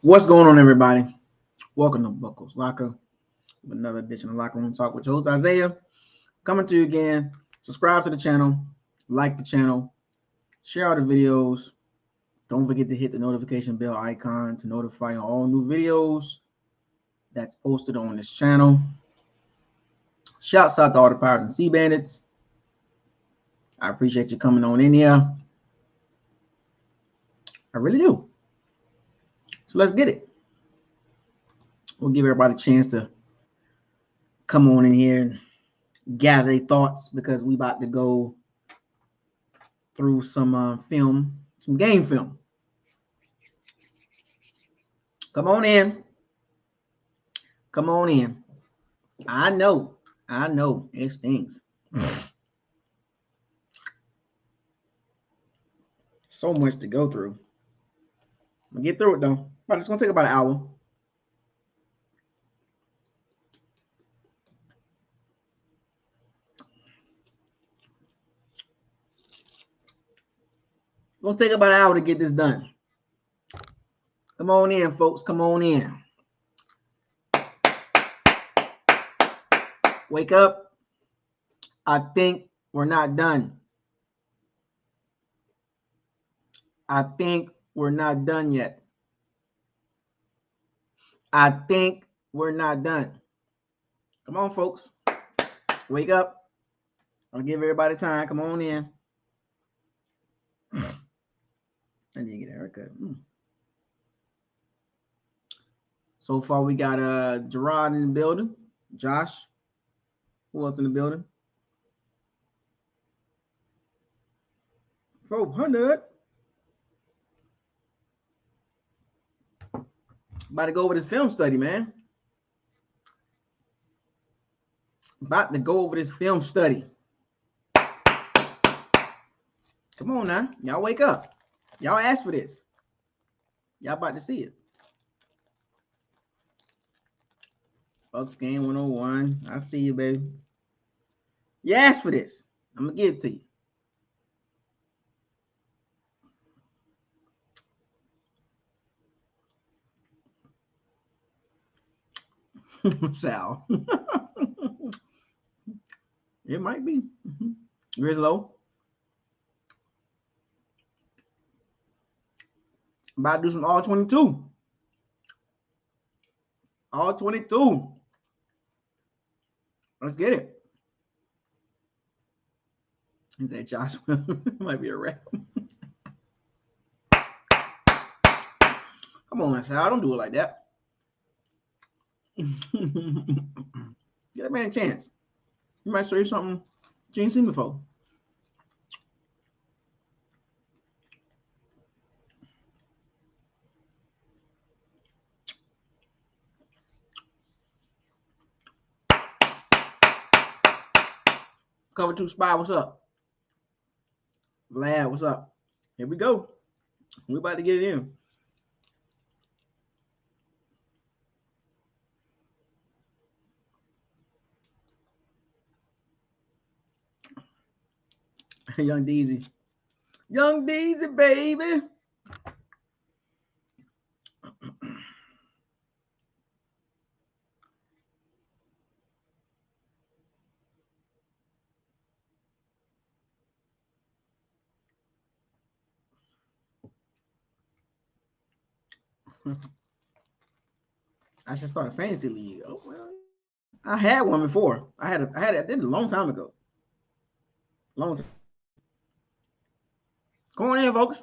What's going on, everybody? Welcome to Buckles Locker with another edition of Locker Room Talk with your host Isaiah. Coming to you again. Subscribe to the channel, like the channel, share all the videos. Don't forget to hit the notification bell icon to notify you all new videos that's posted on this channel. Shouts out to all the Pirates and Sea Bandits. I appreciate you coming on in here. I really do. So let's get it. We'll give everybody a chance to come on in here and gather their thoughts because we about to go through some film, some game film. Come on in. Come on in. I know. It stings. So much to go through. I'm gonna get through it though. But it's gonna take about an hour. It's gonna take about an hour to get this done. Come on in, folks. Come on in. Wake up. I think we're not done. I think we're not done yet. I think we're not done. Come on, folks. Wake up. I'll give everybody time. Come on in. I need to get a haircut. So far, we got Gerard in the building. Josh. Who else in the building? 400. About to go over this film study, man. About to go over this film study. Come on now. Y'all wake up. Y'all asked for this. Y'all about to see it. Bucks game 101. I see you, baby. You asked for this. I'm going to give it to you. Sal. It might be. Grislow. About to do some all 22. All 22. Let's get it. Is that Josh? Might be a rap. Come on, Sal. Don't do it like that. Get that man a chance. He might show you something you ain't seen before. Cover 2 spy, what's up? Vlad, what's up? Here we go. We're about to get it in. Young Deezy. Young Deezy, baby. I should start a fantasy league. Oh well, I had one before. I did it a long time ago. Long time. Come on in, folks.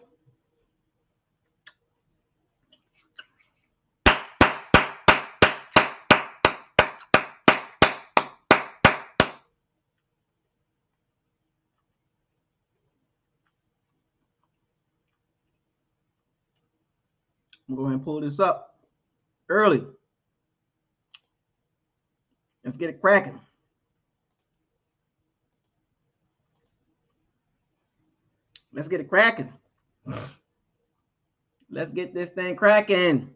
I'm going to go ahead and pull this up early. Let's get it cracking. Let's get it cracking. Let's get this thing cracking.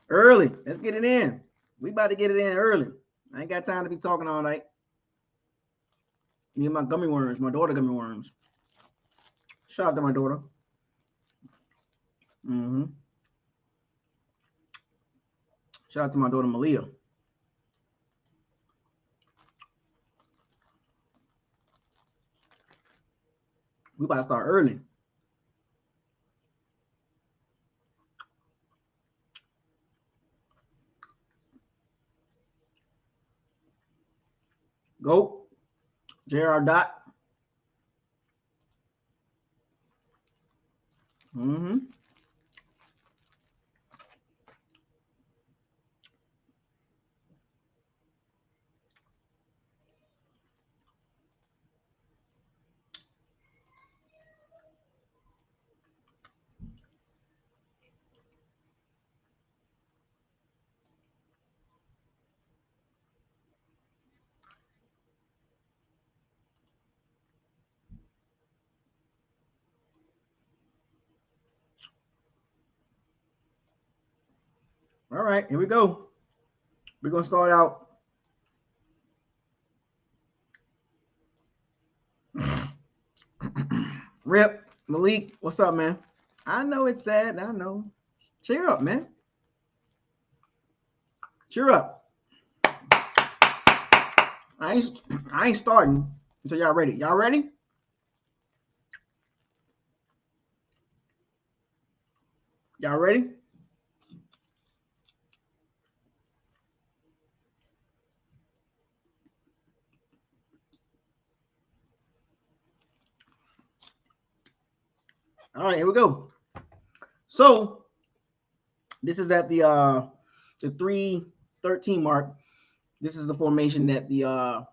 Early. Let's get it in. We about to get it in early. I ain't got time to be talking all night. Me and my gummy worms, my daughter gummy worms. Shout out to my daughter. Shout out to my daughter Malia. We about to start early. Go, J.R. Dot. Mm-hmm. All right, here we go. We're gonna start out. Rip, Malik, what's up, man? I know it's sad. I know. Cheer up, man. Cheer up. I ain't starting until y'all ready. Y'all ready? Y'all ready? All right, here we go. So this is at the 3:13 mark. This is the formation that the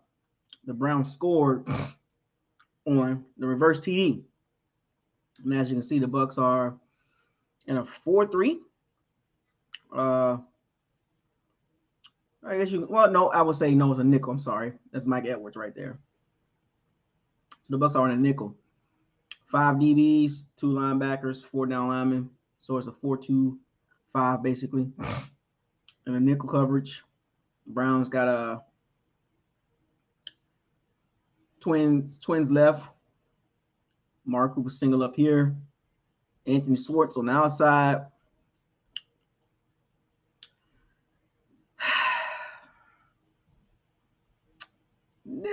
Browns scored on the reverse TD. And as you can see, the Bucs are in a 4-3. I guess you. Well, no, I would say no. It's a nickel. I'm sorry. That's Mike Edwards right there. So the Bucs are in a nickel. 5 DBs, 2 linebackers, 4 down linemen. So it's a 4-2-5 basically. And a nickel coverage. Browns got a twins left. Mark Cooper single up here. Anthony Schwartz on the outside.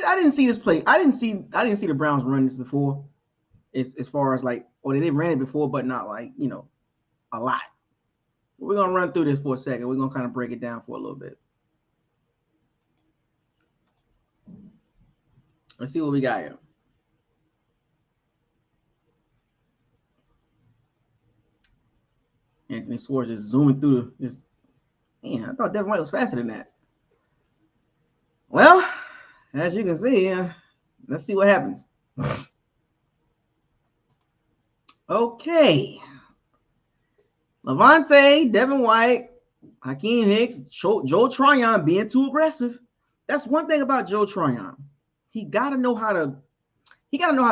I didn't see this play. I didn't see the Browns run this before. As far as like, or they ran it before, but not like, a lot. We're gonna run through this for a second. We're gonna kind of break it down for a little bit. Let's see what we got here. Anthony Schwartz just zooming through this. Man, I thought Devin White was faster than that. Well, as you can see, let's see what happens. Okay. Levante, Devin White, Hakeem Hicks, Joe Tryon being too aggressive. That's one thing about Joe Tryon. He gotta know how to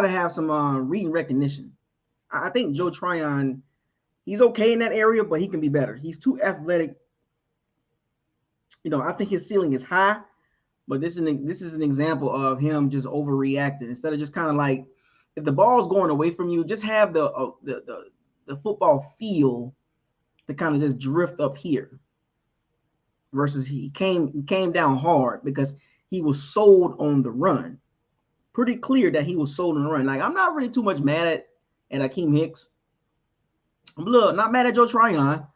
have some reading recognition. I think Joe Tryon, he's okay in that area, but he can be better. He's too athletic. I think his ceiling is high, but this is an example of him just overreacting. Instead of just kind of like, if the ball's going away from you, just have the football feel to kind of just drift up here. Versus he came down hard because he was sold on the run. Pretty clear that he was sold on the run. Like, I'm not really too much mad at Hakeem Hicks. I'm not mad at Joe Tryon.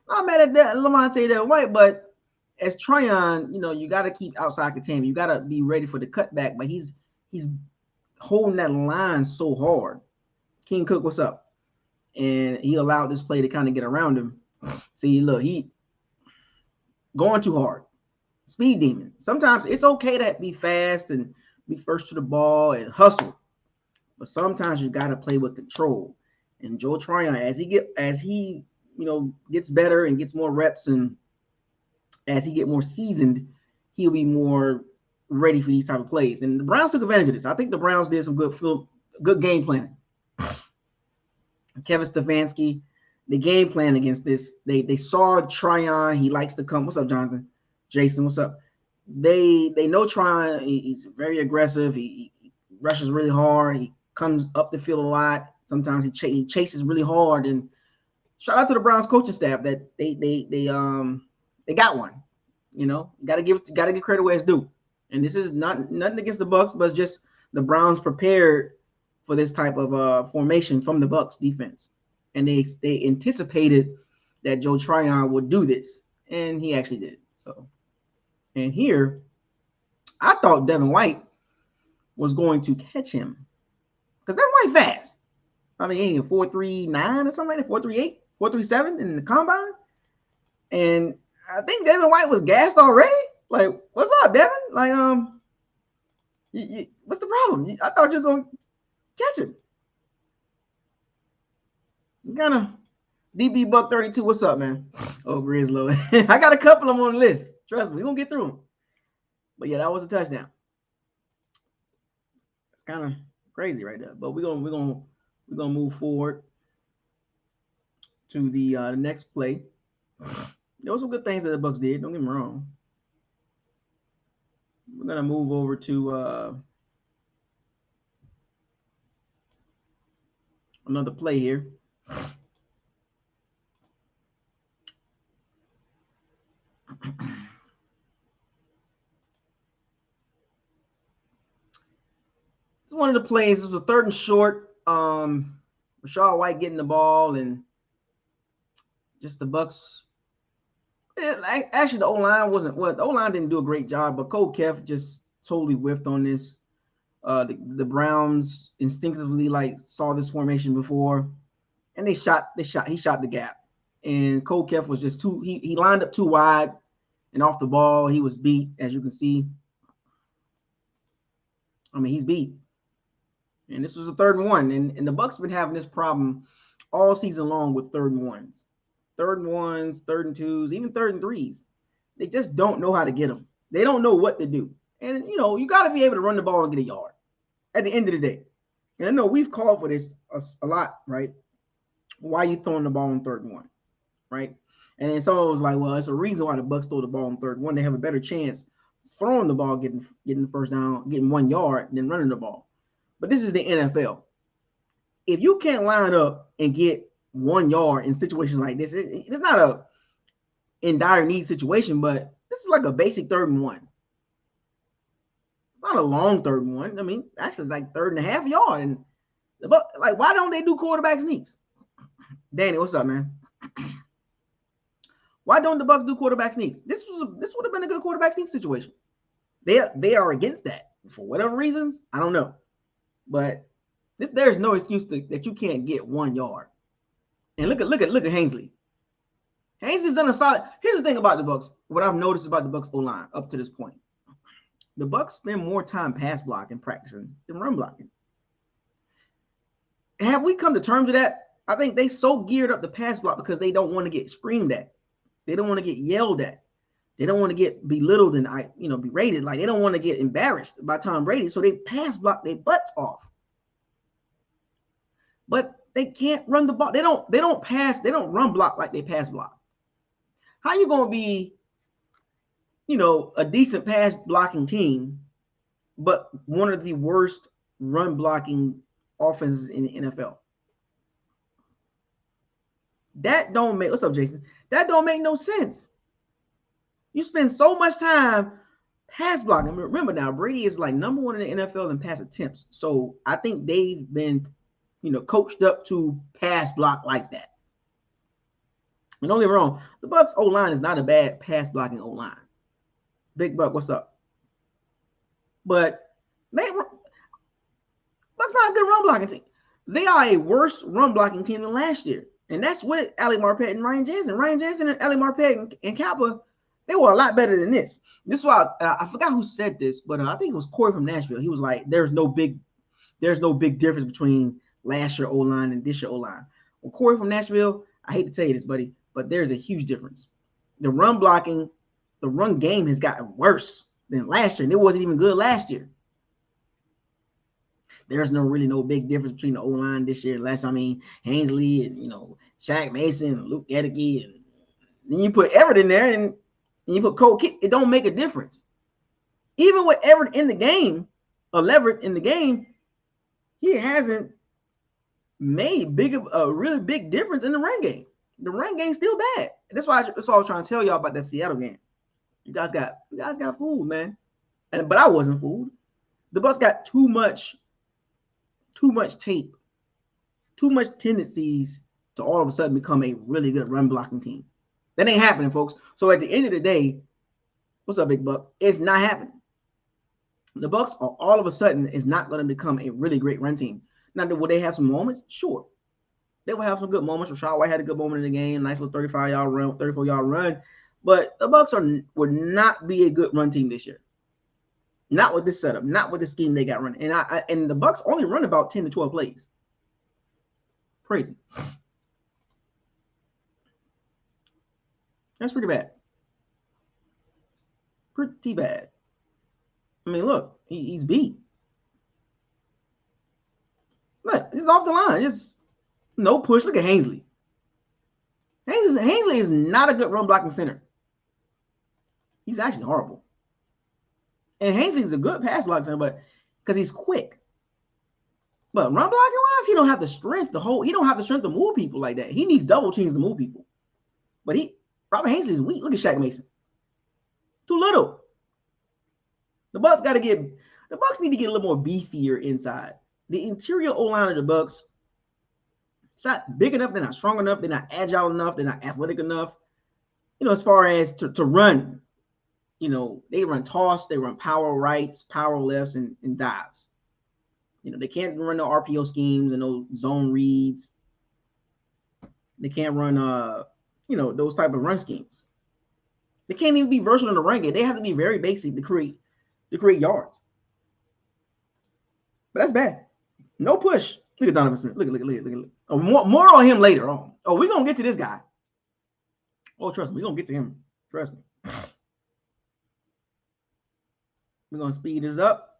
Not mad at Levante White, but as Tryon, you got to keep outside containment. You got to be ready for the cutback, but he's holding that line so hard. King Cook, what's up? And he allowed this play to kind of get around him. See, look, he going too hard. Speed demon. Sometimes it's okay to be fast and be first to the ball and hustle, but sometimes you got to play with control. And Joe Tryon, as he gets better and gets more reps, and as he get more seasoned, he'll be more ready for these type of plays. And the Browns took advantage of this. I think the Browns did some good game planning. Kevin Stefanski, the game plan against this, they saw Tryon. He likes to come. What's up, Jonathan? Jason, what's up? They know Tryon. He's very aggressive. He rushes really hard. He comes up the field a lot. Sometimes he chases really hard. And shout out to the Browns coaching staff that they They got one. You know, got to give credit where it's due. And this is nothing against the Bucs, but just the Browns prepared for this type of formation from the Bucs defense, and they anticipated that Joe Tryon would do this, and he actually did. So, and here, I thought Devin White was going to catch him because Devin White fast. I mean, he 4.39 or something like that, 4.38, 4.37 in the combine, and I think Devin White was gassed already. Like, what's up, Devin? Like, what's the problem? I thought you was gonna catch him. You kind of DB Buck 32. What's up, man? Oh, Grizzlo. I got a couple of them on the list. Trust me, we're gonna get through them. But yeah, that was a touchdown. It's kind of crazy right there. But we're gonna move forward to the next play. There were some good things that the Bucs did. Don't get me wrong. We're gonna move over to another play here. It's one of the plays. It was a 3rd and short. Rashad White getting the ball, and just the Bucs. Actually, the O-line wasn't what the O-line didn't do a great job, but Cole Kef just totally whiffed on this. The Browns instinctively saw this formation before, and he shot the gap. And Cole Kef was just he lined up too wide and off the ball. He was beat, as you can see. I mean, he's beat. And this was a 3rd and 1. And the Bucs been having this problem all season long with 3rd and 1s. 3rd and 1s, 3rd and 2s, even 3rd and 3s. They just don't know how to get them. They don't know what to do. And, you know, you got to be able to run the ball and get a yard at the end of the day. And I know we've called for this a lot, right? Why are you throwing the ball on 3rd and 1, right? And then someone was like, well, it's a reason why the Bucs throw the ball on 3rd and 1. They have a better chance throwing the ball, getting the first down, getting 1 yard than running the ball. But this is the NFL. If you can't line up and get 1 yard in situations like this, it's not a in dire need situation, but this is like a basic 3rd and 1. It's not a long 3rd and 1. I mean, actually, it's like 3rd and a half yard. And why don't they do quarterback sneaks? Danny, what's up, man? Why don't the Bucs do quarterback sneaks? This would have been a good quarterback sneak situation. They are against that for whatever reasons. I don't know. But there's no excuse that you can't get 1 yard. And look at Hainsley. Hainsley's done a solid. Here's the thing about the Bucs. What I've noticed about the Bucs O-line up to this point. The Bucs spend more time pass blocking, practicing than run blocking. Have we come to terms with that? I think they so geared up the pass block because they don't want to get screamed at. They don't want to get yelled at. They don't want to get belittled and berated. Like, they don't want to get embarrassed by Tom Brady. So they pass block their butts off. But they can't run the ball. They don't run block like they pass block. How you gonna be, a decent pass blocking team, but one of the worst run blocking offenses in the NFL? That don't make, what's up, Jason? That don't make no sense. You spend so much time pass blocking. Remember now, Brady is like number 1 in the NFL in pass attempts. So I think they've been, coached up to pass block like that. And don't get me wrong, the Bucs O-line is not a bad pass blocking O-line. Big Buck, what's up? But Bucs not a good run blocking team. They are a worse run blocking team than last year. And that's with Ali Marpet and Ryan Jensen. Ryan Jensen and Ali Marpet and Kappa, they were a lot better than this. This is why I forgot who said this, but I think it was Corey from Nashville. He was like, there's no big difference between last year O-line and this year O-line. Well, Corey from Nashville, I hate to tell you this, buddy, but there's a huge difference. The run blocking, the run game has gotten worse than last year, and it wasn't even good last year. There's no big difference between the O-line this year and last year. I mean, Hainsley and, Shaq Mason and Luke Gedeke, and then you put Everett in there and you put Cole Kick. It don't make a difference. Even with Everett in the game, or Leverett in the game, he hasn't made a really big difference in the run game. The run game's still bad. That's why that's all I was trying to tell y'all about that Seattle game. You guys got fooled, man. But I wasn't fooled. The Bucs got too much tape, too much tendencies to all of a sudden become a really good run blocking team. That ain't happening, folks. So at the end of the day, what's up, Big Buck? It's not happening. The Bucs are all of a sudden is not going to become a really great run team. Now, will they have some moments? Sure. They will have some good moments. Rashad White had a good moment in the game, nice little 35-yard run, 34-yard run. But the Bucs would not be a good run team this year. Not with this setup, not with the scheme they got running. And the Bucs only run about 10 to 12 plays. Crazy. That's pretty bad. Pretty bad. I mean, look, he's beat. Look, he's off the line. Just no push. Look at Haseley. Haseley is not a good run blocking center. He's actually horrible. And Haseley's a good pass blocking center, but because he's quick. But run blocking wise, he don't have the strength to move people like that. He needs double teams to move people. But Robert Haseley is weak. Look at Shaq Mason. Too little. The Bucs need to get a little more beefier inside. The interior O-line of the Bucs, it's not big enough, they're not strong enough, they're not agile enough, they're not athletic enough. As far as to run, they run toss, they run power rights, power lefts, and dives. They can't run the RPO schemes and those zone reads. They can't run those type of run schemes. They can't even be versatile in the run game. They have to be very basic to create yards. But that's bad. No push. Look at Donovan Smith. Look. Oh, more on him later on. Oh, we're going to get to this guy. Oh, trust me. We're going to get to him. Trust me. We're going to speed this up.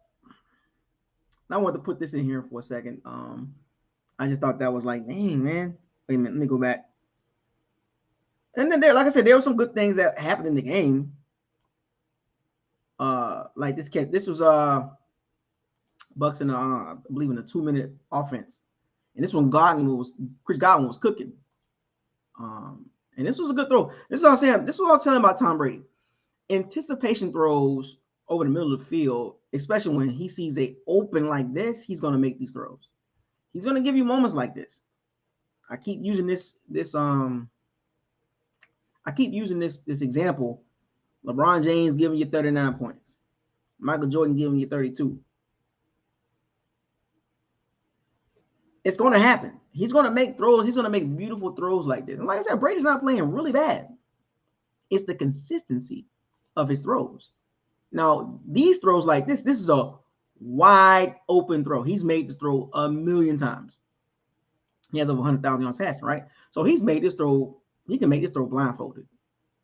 I want to put this in here for a second. I just thought that was like, dang, man. Wait a minute. Let me go back. And then like I said, there were some good things that happened in the game. Like this kid, this was Bucs in I believe in a 2-minute offense, and this one Chris Godwin was cooking. And this was a good throw. This is what I'm saying. This is what I was telling about Tom Brady. Anticipation throws over the middle of the field, especially when he sees a open like this, he's going to make these throws. He's going to give you moments like this. I keep using this example. LeBron James giving you 39 points. Michael Jordan giving you 32. It's going to happen. He's going to make throws. He's going to make beautiful throws like this. And like I said, Brady's not playing really bad. It's the consistency of his throws. Now, these throws like this is a wide open throw. He's made this throw a million times. He has over 100,000 yards passing, right? So he's made this throw. He can make this throw blindfolded.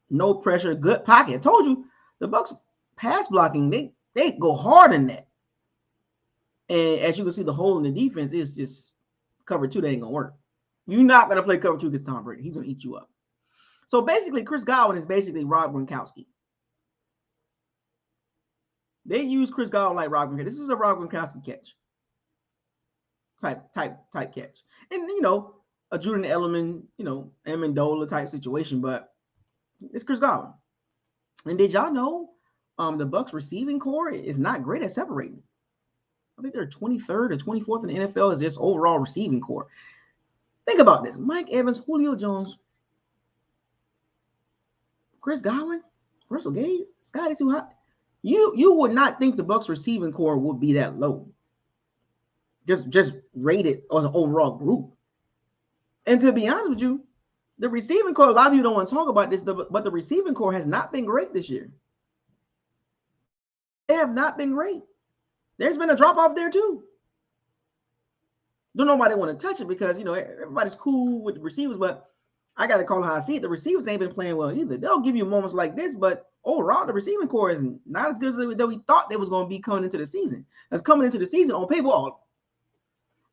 No pressure, good pocket. I told you, the Bucs pass blocking, they go hard in that. And as you can see, the hole in the defense is just cover 2. That ain't going to work. You're not going to play cover 2 against Tom Brady. He's going to eat you up. So basically, Chris Godwin is basically Rob Gronkowski. They use Chris Godwin like Rob Gronkowski. This is a Rob Gronkowski catch. Type catch. And, a Julian Edelman, Amendola type situation, but it's Chris Godwin. And did y'all know the Bucs receiving core is not great at separating? I think they're 23rd or 24th in the NFL as this overall receiving core. Think about this. Mike Evans, Julio Jones, Chris Godwin, Russell Gage, Scotty too hot. You would not think the Bucs receiving core would be that low. Just rated as an overall group. And to be honest with you, the receiving core, a lot of you don't want to talk about this, but the receiving core has not been great this year. They have not been great. There's been a drop-off there too. Don't know why they want to touch it because, everybody's cool with the receivers, but I got to call it how I see it. The receivers ain't been playing well either. They'll give you moments like this, but overall, the receiving core is not as good as we thought they was going to be coming into the season. That's coming into the season on paper.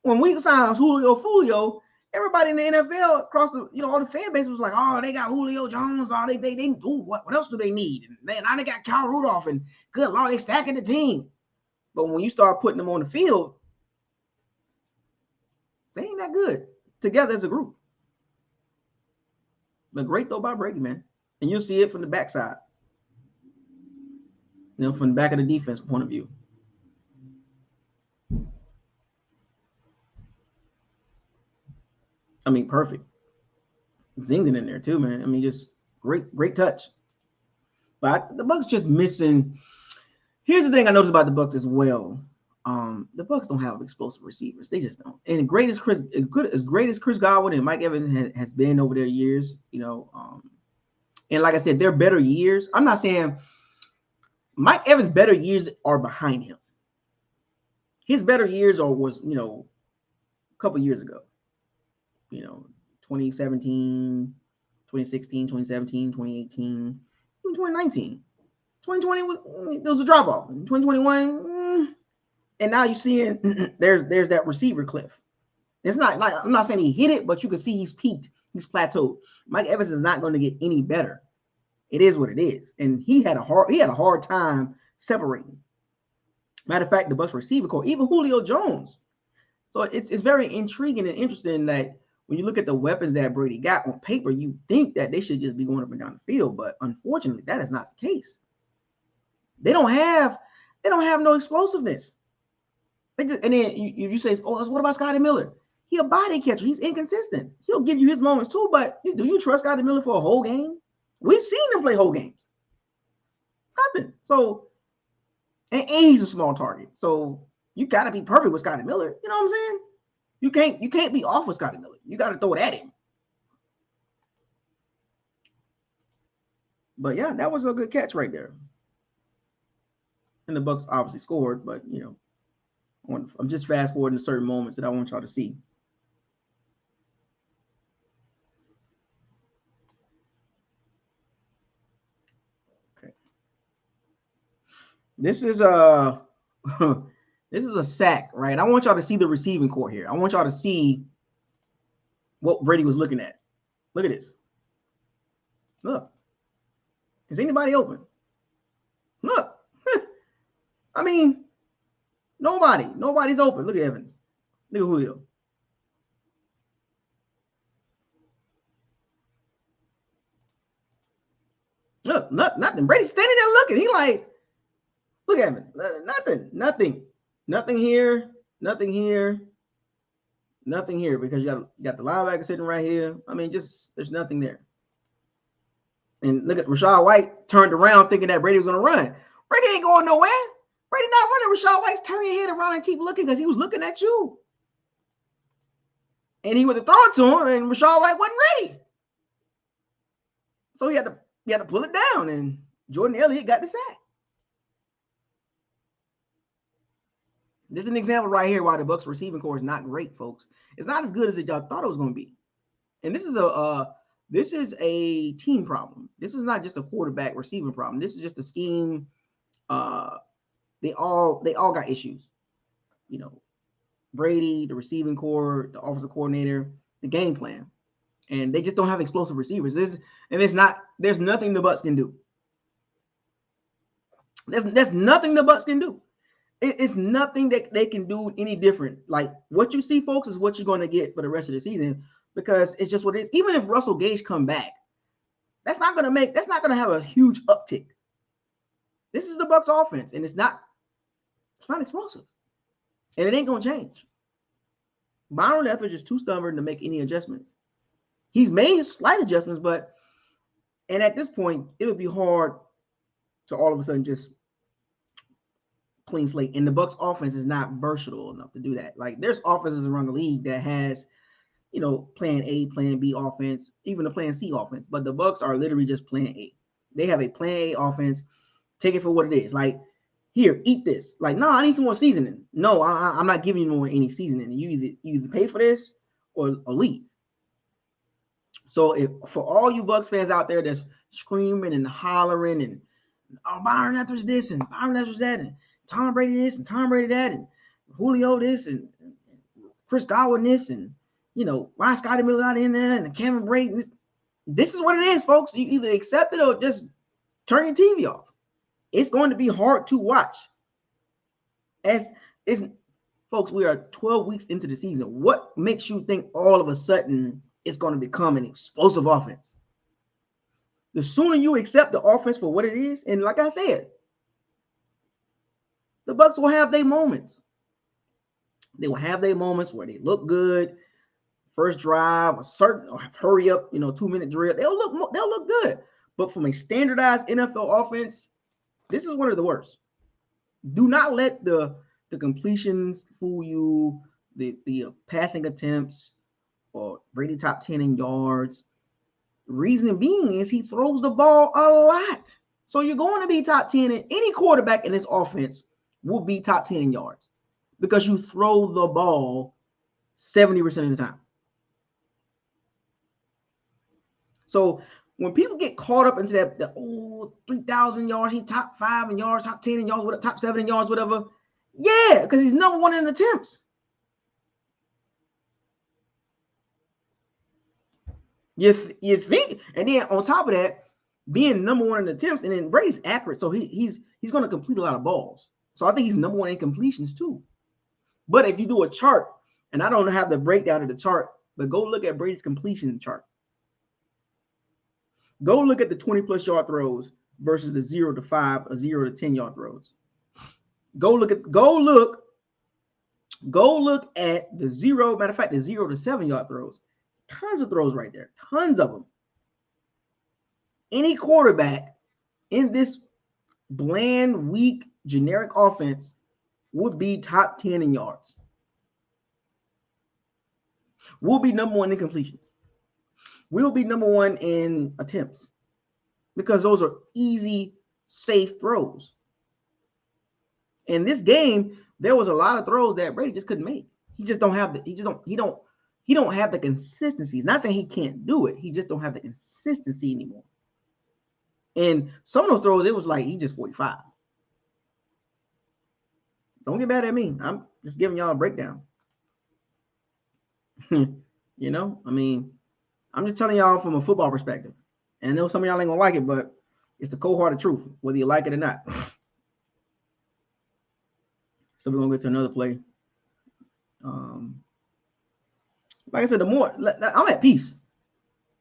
When we signed Julio, everybody in the NFL across the, all the fan base was like, oh, they got Julio Jones. Oh, they what else do they need? And now they got Kyle Rudolph, and good Lord, they stacking the team. But when you start putting them on the field, they ain't that good together as a group. But great throw by Brady, man. And you'll see it from the backside. From the back of the defense point of view. I mean, perfect. Zinging in there too, man. I mean, just great touch. But the Bucs just missing. Here's the thing I noticed about the Bucs as well. The Bucs don't have explosive receivers. They just don't. And great as Chris Godwin and Mike Evans has been over their years, and like I said, their better years. I'm not saying Mike Evans' better years are behind him. His better years was a couple years ago. 2017, 2016, 2017, 2018, 2019. 2020 there was a drop off. 2021, and now you're seeing there's that receiver cliff. It's not like I'm not saying he hit it, but you can see he's peaked, he's plateaued. Mike Evans is not going to get any better. It is what it is, and he had a hard time separating. Matter of fact, the Bucs receiver core, even Julio Jones. So it's very intriguing and interesting that when you look at the weapons that Brady got on paper, you think that they should just be going up and down the field, but unfortunately, that is not the case. They don't have no explosiveness. And then you say, oh, what about Scotty Miller? He a body catcher. He's inconsistent. He'll give you his moments too, but do you trust Scotty Miller for a whole game? We've seen him play whole games. Nothing. So, and he's a small target. So you got to be perfect with Scotty Miller. You know what I'm saying? You can't be off with Scotty Miller. You got to throw it at him. But yeah, that was a good catch right there. And the Bucs obviously scored, but I'm just fast forwarding to certain moments that I want y'all to see. Okay. This is a sack, right? I want y'all to see the receiving core here. I want y'all to see what Brady was looking at. Look at this. Look. Is anybody open? Look. I mean, nobody's open. Look at Evans. Look at Julio. Look, nothing. Brady's standing there looking. He like, look at him. Nothing here. Nothing here. Nothing here because you got the linebacker sitting right here. I mean, just there's nothing there. And look at Rachaad White turned around thinking that Brady was going to run. Brady ain't going nowhere. Brady not running. Rachaad White's turning your head around and keep looking because he was looking at you. And he went to throw it to him, and Rachaad White wasn't ready. So he had to pull it down, and Jordan Elliott got the sack. This is an example right here why the Bucs receiving core is not great, folks. It's not as good as y'all thought it was going to be. And this is a team problem. This is not just a quarterback receiving problem. This is just a scheme. They all got issues. Brady, the receiving core, the offensive coordinator, the game plan. And they just don't have explosive receivers. There's nothing the Bucs can do. There's nothing the Bucs can do. It's nothing that they can do any different. Like what you see, folks, is what you're going to get for the rest of the season because it's just what it is. Even if Russell Gage come back, that's not going to have a huge uptick. This is the Bucs offense, and it's not explosive. And it ain't going to change. Byron Leftwich is too stubborn to make any adjustments. He's made slight adjustments, and at this point, it'll be hard to all of a sudden just clean slate. And the Bucs offense is not versatile enough to do that. Like there's offenses around the league that has, plan A, plan B offense, even a plan C offense. But the Bucs are literally just plan A. They have a plan A offense. Take it for what it is. Like, here, eat this. Like, no, I need some more seasoning. No, I'm not giving you more any seasoning. You either pay for this or leave. So if for all you Bucs fans out there that's screaming and hollering and Byron Leftwich this and Byron Leftwich that and Tom Brady this and Tom Brady that and Julio this and Chris Godwin this and why Scotty Miller out in there and Kevin Brady. This is what it is, folks. You either accept it or just turn your TV off. It's going to be hard to watch. Folks, we are 12 weeks into the season. What makes you think all of a sudden it's going to become an explosive offense? The sooner you accept the offense for what it is, and like I said, the Bucs will have their moments. They will have their moments where they look good. First drive, a certain hurry up, 2-minute drill. They'll look good. But from a standardized NFL offense, this is one of the worst. Do not let the completions fool you, the passing attempts, or Brady top 10 in yards. Reasoning being is he throws the ball a lot. So you're going to be top 10 in any quarterback in this offense will be top 10 in yards because you throw the ball 70% of the time. So when people get caught up into that 3,000 yards, he's top 5 in yards, top 10 in yards, top 7 in yards, whatever. Yeah, because he's number 1 in attempts. You think, and then on top of that, being number 1 in attempts, and then Brady's accurate, so he's going to complete a lot of balls. So I think he's number 1 in completions too. But if you do a chart, and I don't have the breakdown of the chart, but go look at Brady's completion chart. Go look at the 20+ yard throws versus the 0 to 5 or 0 to 10 yard throws. Go look at the 0. Matter of fact, the 0 to 7 yard throws. Tons of throws right there. Tons of them. Any quarterback in this bland, weak, generic offense would be top 10 in yards. We'll be number 1 in completions. We'll be number 1 in attempts because those are easy, safe throws. In this game, there was a lot of throws that Brady just couldn't make. He don't have the consistency. It's not saying he can't do it. He just don't have the consistency anymore. And some of those throws, it was like he just 45. Don't get mad at me. I'm just giving y'all a breakdown. I'm just telling y'all from a football perspective. And I know some of y'all ain't gonna like it, but it's the cold-hearted truth, whether you like it or not. So we're gonna get to another play. Like I said, I'm at peace.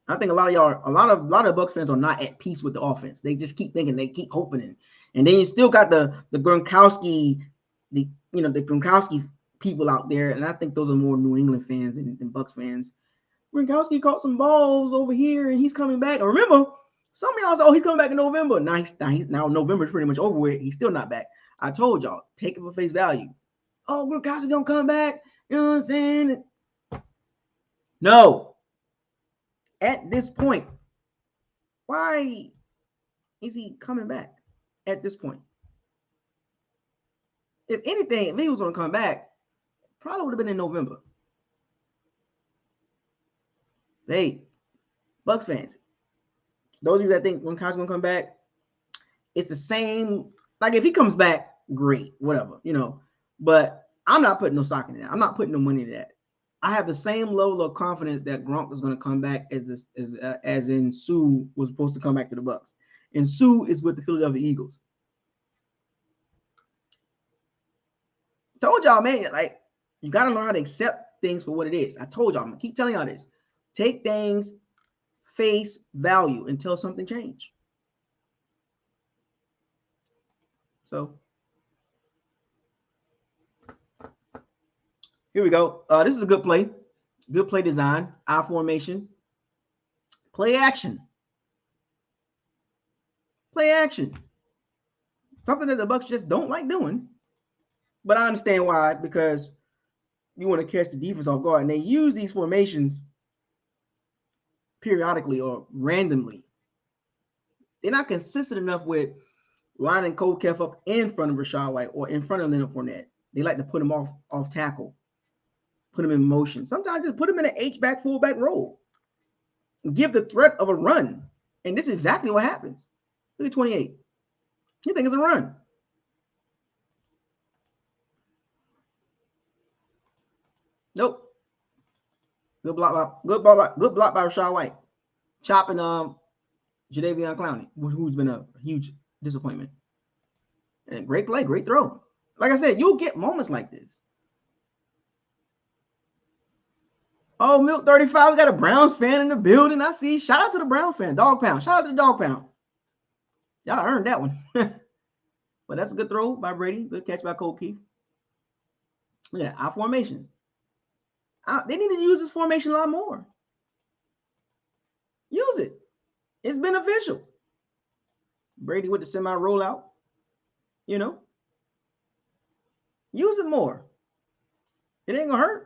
I think a lot of Bucs fans are not at peace with the offense. They just keep thinking, they keep hoping, and then you still got the Gronkowski, the Gronkowski people out there, and I think those are more New England fans than Bucs fans. Gronkowski caught some balls over here, and he's coming back. And remember, some of y'all said, he's coming back in November. Now November's pretty much over with. He's still not back. I told y'all, take it for face value. Oh, Gronkowski gonna come back. You know what I'm saying? No. At this point, why is he coming back at this point? If anything, if he was gonna come back, probably would have been in November. Hey, Bucs fans, those of you that think Gronkowski's gonna come back, it's the same. Like if he comes back, great, whatever, But I'm not putting no stock in that. I'm not putting no money in that. I have the same level of confidence that Gronk is going to come back as in Sue was supposed to come back to the Bucs, and Sue is with the Philadelphia Eagles. Told y'all, man, like you got to learn how to accept things for what it is. I told y'all, I'm gonna keep telling y'all this. Take things face value until something changes. So here we go. This is a good play. Good play design. I formation. Play action. Play action. Something that the Bucs just don't like doing. But I understand why, because you want to catch the defense off guard. And they use these formations periodically or randomly. They're not consistent enough with lining Cole Kef up in front of Rachaad White or in front of Leonard Fournette. They like to put him off tackle, put him in motion. Sometimes just put him in an H-back, fullback role. Give the threat of a run. And this is exactly what happens. Look at 28. You think it's a run. Nope. Good block by Rachaad White. Chopping Jadeveon Clowney, who's been a huge disappointment. And great play, great throw. Like I said, you'll get moments like this. Oh, Milk 35, we got a Browns fan in the building. I see. Shout out to the Brown fan. Dog Pound. Shout out to the Dog Pound. Y'all earned that one. But that's a good throw by Brady. Good catch by Cole Keith. Look at that. I formation. They need to use this formation a lot more. Use it. It's beneficial. Brady with the semi rollout. You know. Use it more. It ain't going to hurt.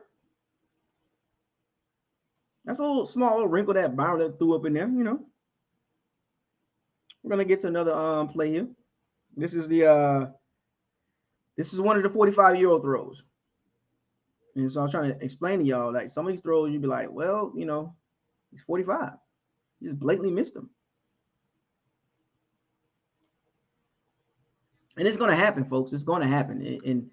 That's a little wrinkle that Byron threw up in there, you know. We're gonna get to another play here. This is one of the 45-year-old throws. And so I'm trying to explain to y'all, like some of these throws, you'd be like, well, you know, he's 45. He just blatantly missed them. And it's gonna happen, folks. It's gonna happen. And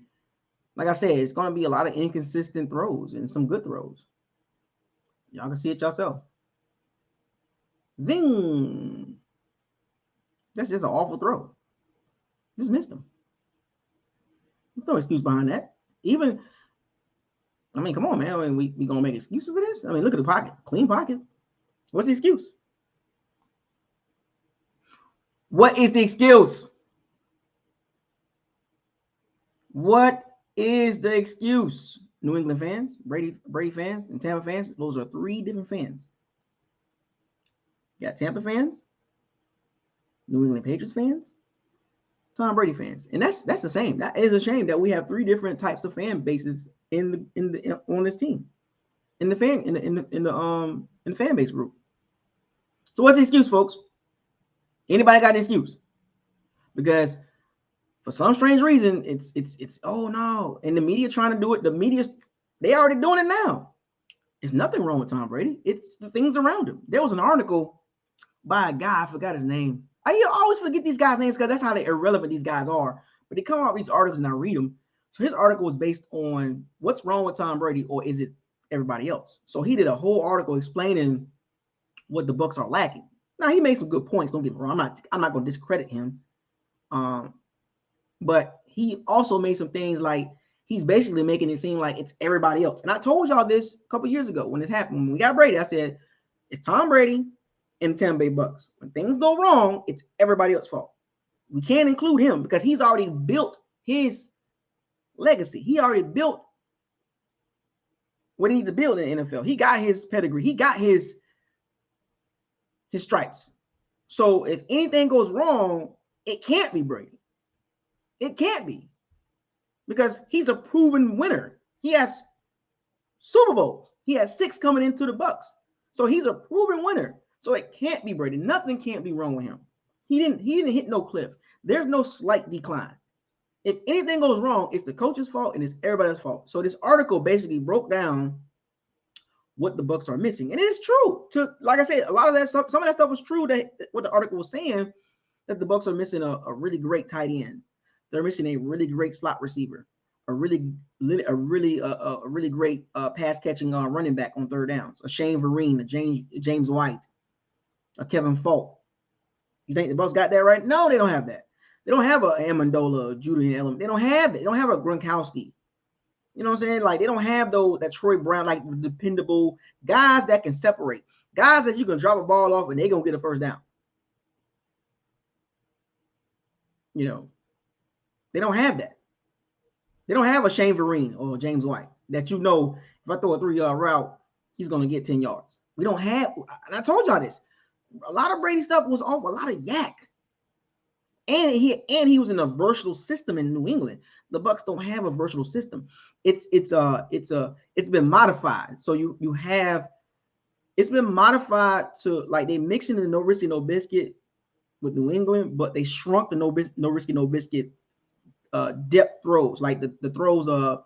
like I said, it's gonna be a lot of inconsistent throws and some good throws. Y'all can see it yourself. Zing. That's just an awful throw. Just missed him. There's no excuse behind that. Even, I mean, come on, man. I mean, we gonna make excuses for this? I mean, look at the pocket. Clean pocket. What's the excuse? What is the excuse? What is the excuse? New England fans, Brady fans, and Tampa fans. Those are three different fans. You got Tampa fans, New England Patriots fans, Tom Brady fans, and that's the same. That is a shame that we have three different types of fan bases on this team, in the fan base group. So what's the excuse, folks? Anybody got an excuse? Because for some strange reason, it's oh no, and the media trying to do it. The media, they already doing it now. There's nothing wrong with Tom Brady. It's the things around him. There was an article by a guy, I forgot his name. I always forget these guys' names because that's how irrelevant these guys are. But they come out with these articles and I read them. So his article was based on what's wrong with Tom Brady, or is it everybody else? So he did a whole article explaining what the Bucs are lacking. Now he made some good points. Don't get me wrong. I'm not going to discredit him. But he also made some things like he's basically making it seem like it's everybody else. And I told y'all this a couple years ago when this happened. When we got Brady, I said, it's Tom Brady and the Tampa Bay Bucs. When things go wrong, it's everybody else's fault. We can't include him because he's already built his legacy. He already built what he needed to build in the NFL. He got his pedigree. He got his stripes. So if anything goes wrong, it can't be Brady. It can't be, because he's a proven winner. He has Super Bowls. He has 6 coming into the Bucs. So he's a proven winner. So it can't be Brady. Nothing can't be wrong with him. He didn't hit no cliff. There's no slight decline. If anything goes wrong, it's the coach's fault and it's everybody's fault. So this article basically broke down what the Bucs are missing. And it's true. Like I said, a lot of that stuff, some of that stuff was true, that what the article was saying, that the Bucs are missing a really great tight end. They're missing a really great slot receiver, a really great pass catching running back on third downs, a Shane Vereen, a James White, a Kevin Falk. You think the Bucs got that right? No, they don't have that. They don't have a Amendola, Julian Edelman. They don't have that. They don't have a Gronkowski. You know what I'm saying? Like, they don't have that Troy Brown, like dependable guys that can separate, guys that you can drop a ball off and they're gonna get a first down. You know. They don't have that. They don't have a Shane Vereen or James White that, you know, if I throw a 3-yard route, he's going to get 10 yards. We don't have, and I told y'all this, a lot of Brady stuff was off a lot of yak. And he was in a versatile system in New England. The Bucs don't have a versatile system. It's been modified. So you have, it's been modified to, like, they mixing the no risky no biscuit with New England, but they shrunk the no risky no biscuit depth throws, like the throws, the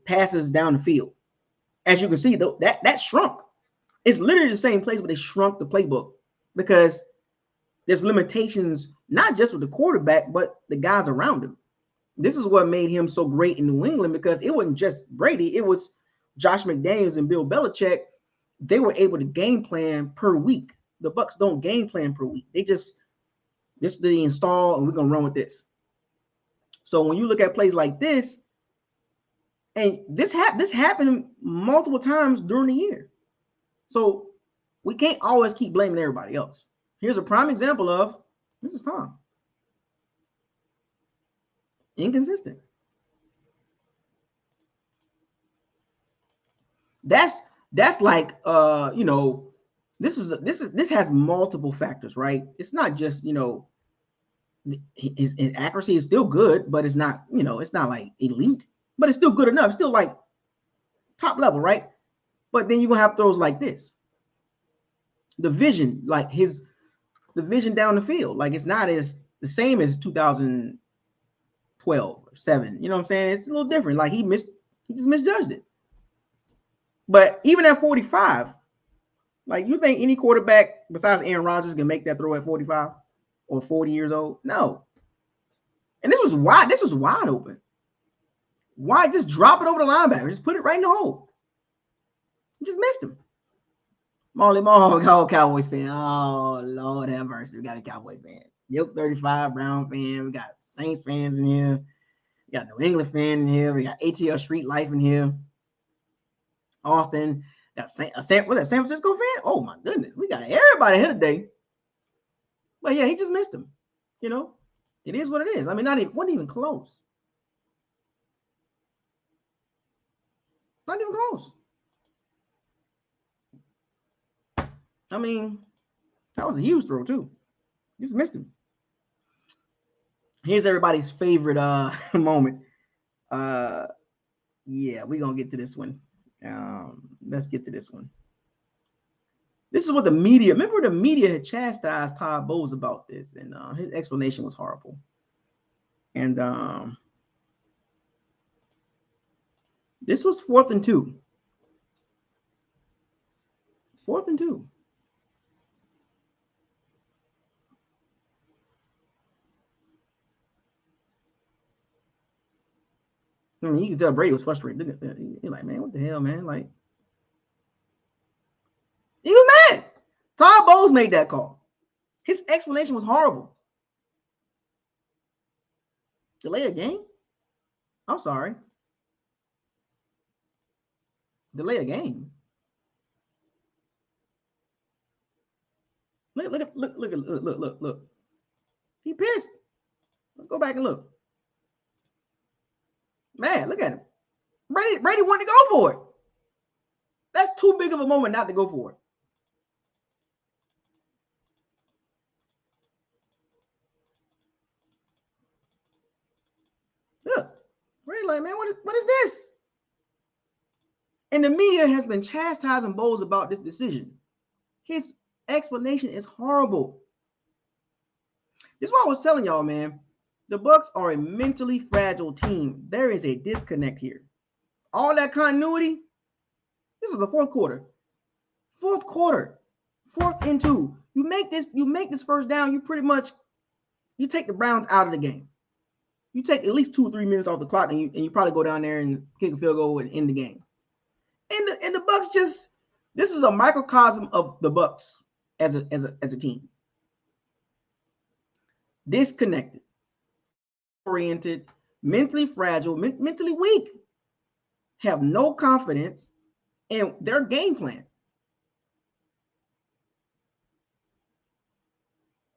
passes down the field. As you can see, though, that shrunk. It's literally the same place, but they shrunk the playbook because there's limitations, not just with the quarterback, but the guys around him. This is what made him so great in New England, because it wasn't just Brady, it was Josh McDaniels and Bill Belichick. They were able to game plan per week. The Bucs don't game plan per week. They just, this is the install and we're gonna run with this. So when you look at plays like this, And this happened multiple times during the year. So we can't always keep blaming everybody else. Here's a prime example of this is Tom. Inconsistent. That's like this has multiple factors, right? It's not just his accuracy is still good, but it's not it's not like elite, but it's still good enough. It's still like top level, right? But then you're gonna have throws like this. The vision, like the vision down the field, like it's not as the same as 2012 or 7. You know what I'm saying? It's a little different. Like he just misjudged it. But even at 45, like you think any quarterback besides Aaron Rodgers can make that throw at 45 or 40 years old? No. And this was wide. This was wide open. Why just drop it over the linebacker? Just put it right in the hole. You just missed him. Molly Cowboys fan. Oh, Lord have mercy. We got a Cowboy fan. Yep, 35 Brown fan. We got Saints fans in here. We got New England fan in here. We got ATL Street Life in here. Austin. Got San Francisco fan. Oh, my goodness. We got everybody here today. But, yeah, he just missed him. It is what it is. I mean, wasn't even close. Not even close. I mean, that was a huge throw, too. Just missed him. Here's everybody's favorite moment. Yeah, we're going to get to this one. Let's get to this one. This is what the media, remember the media had chastised Todd Bowles about this, and his explanation was horrible. And this was 4th and 2. 4th and 2. I mean, you can tell Brady was frustrated. You're like, man, what the hell, man? Like, he was mad. Todd Bowles made that call. His explanation was horrible. Delay a game? I'm sorry. Delay a game. Look. He pissed. Let's go back and look. Man, look at him. Brady wanted to go for it. That's too big of a moment not to go for it. Look, Brady like, man, what is this? And the media has been chastising Bowles about this decision. His explanation is horrible. This is what I was telling y'all, man. The Bucs are a mentally fragile team. There is a disconnect here. All that continuity. This is the 4th quarter. 4th quarter. 4th and 2. You make this first down, you take the Browns out of the game. You take at least 2 or 3 minutes off the clock, and you probably go down there and kick a field goal and end the game. And the Bucs this is a microcosm of the Bucs as a team. Disconnected, oriented, mentally fragile, mentally weak, have no confidence in their game plan.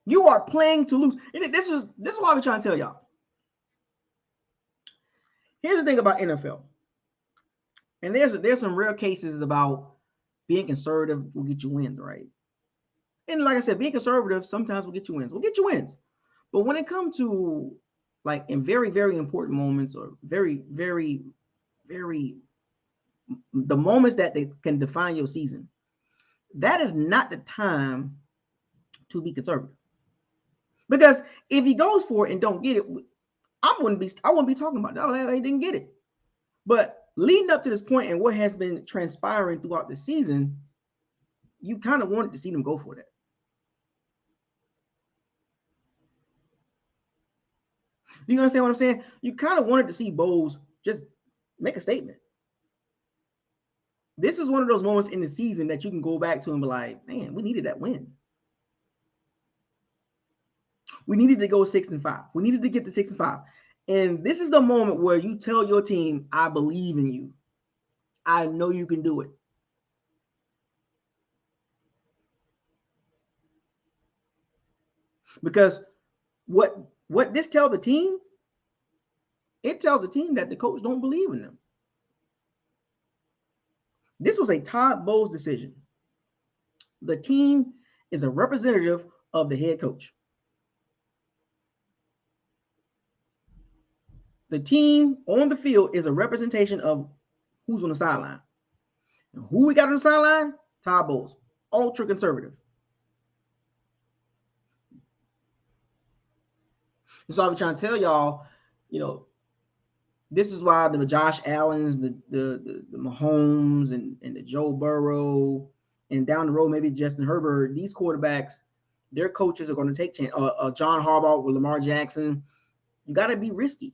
You are playing to lose. And this is what I'm trying to tell y'all. Here's the thing about NFL. And there's some real cases about being conservative will get you wins, right? And like I said, being conservative sometimes will get you wins. But when it comes to like in very, very important moments or very, very, very the moments that they can define your season, that is not the time to be conservative. Because if he goes for it and don't get it, I wouldn't be talking about that. He didn't get it. But leading up to this point and what has been transpiring throughout the season, you kind of wanted to see them go for that. You understand what I'm saying? You kind of wanted to see Bowles just make a statement. This is one of those moments in the season that you can go back to and be like, man, we needed that win. We needed to go 6-5. We needed to get to 6-5. And this is the moment where you tell your team, I believe in you. I know you can do it. Because what this tells the team, it tells the team that the coach don't believe in them. This was a Todd Bowles decision. The team is a representative of the head coach. The team on the field is a representation of who's on the sideline. And who we got on the sideline? Todd Bowles, ultra conservative. And so I'm trying to tell y'all, this is why the Josh Allens, the Mahomes, and the Joe Burrow, and down the road maybe Justin Herbert, these quarterbacks, their coaches are going to take chance. John Harbaugh with Lamar Jackson. You got to be risky.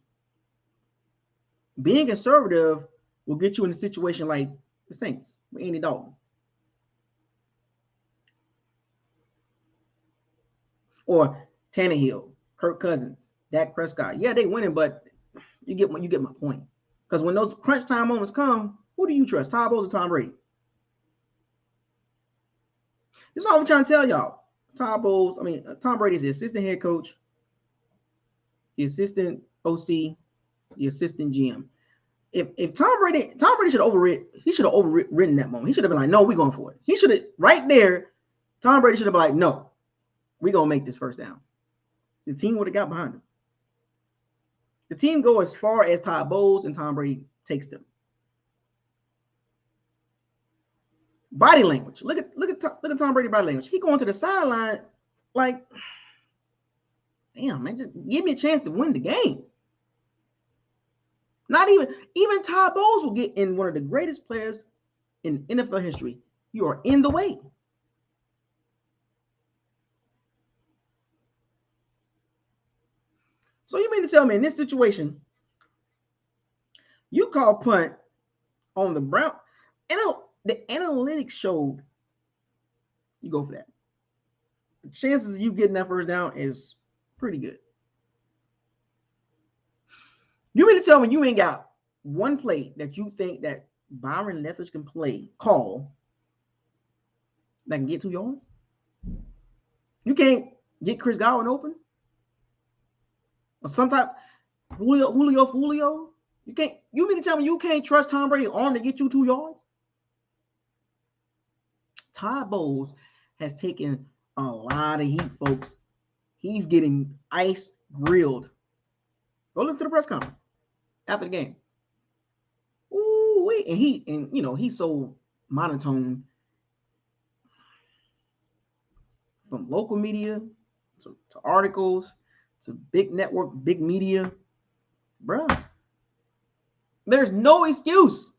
Being conservative will get you in a situation like the Saints with Andy Dalton. Or Tannehill, Kirk Cousins, Dak Prescott. Yeah, they winning, but you get my point. Because when those crunch time moments come, who do you trust, Todd Bowles or Tom Brady? This is all I'm trying to tell y'all. Tom Brady is the assistant head coach, the assistant OC, the assistant GM. If Tom Brady should have overwritten that moment. He should have been like, no, we're going for it. He should have, right there, Tom Brady should have been like, no, we're going to make this first down. The team would have got behind him. The team go as far as Todd Bowles and Tom Brady takes them. Body language. Look at Tom Brady body language. He going to the sideline like, damn, man, just give me a chance to win the game. Not even Todd Bowles will get in one of the greatest players in NFL history. You are in the way. So you mean to tell me in this situation, you call punt on the Brown? The analytics showed you go for that. The chances of you getting that first down is pretty good. You mean to tell me you ain't got one play that you think that Byron Leftwich can call that can get 2 yards? You can't get Chris Godwin open? Or some type Julio? You mean to tell me you can't trust Tom Brady arm to get you 2 yards? Todd Bowles has taken a lot of heat, folks. He's getting ice grilled. Go listen to the press conference after the game. Ooh, and he's so monotone. From local media to articles to big network, big media, bruh. There's no excuse.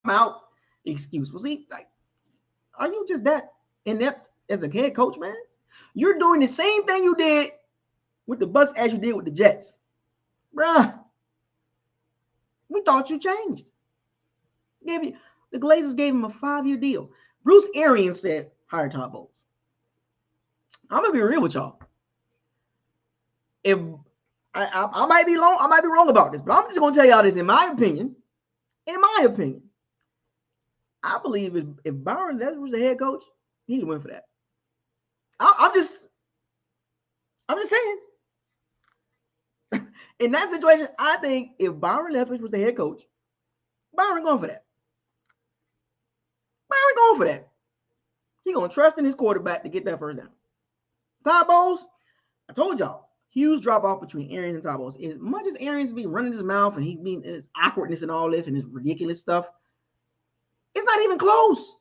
Out excuse. Was he like? Are you just that inept as a head coach, man? You're doing the same thing you did with the Bucs as you did with the Jets. Bruh. We thought you changed. The Glazers gave him a 5-year deal. Bruce Arians said, hire Todd Bowles. I'm gonna be real with y'all. If I might be wrong about this, but I'm just gonna tell y'all this in my opinion. I believe if Byron Leftwich was the head coach, he'd win for that. I'm just saying. In that situation, I think if Byron Leftwich was the head coach, Byron going for that. He gonna trust in his quarterback to get that first down. Todd Bowles, I told y'all, huge drop off between Arians and Todd Bowles. As much as Arians be running his mouth and he being his awkwardness and all this and his ridiculous stuff, it's not even close.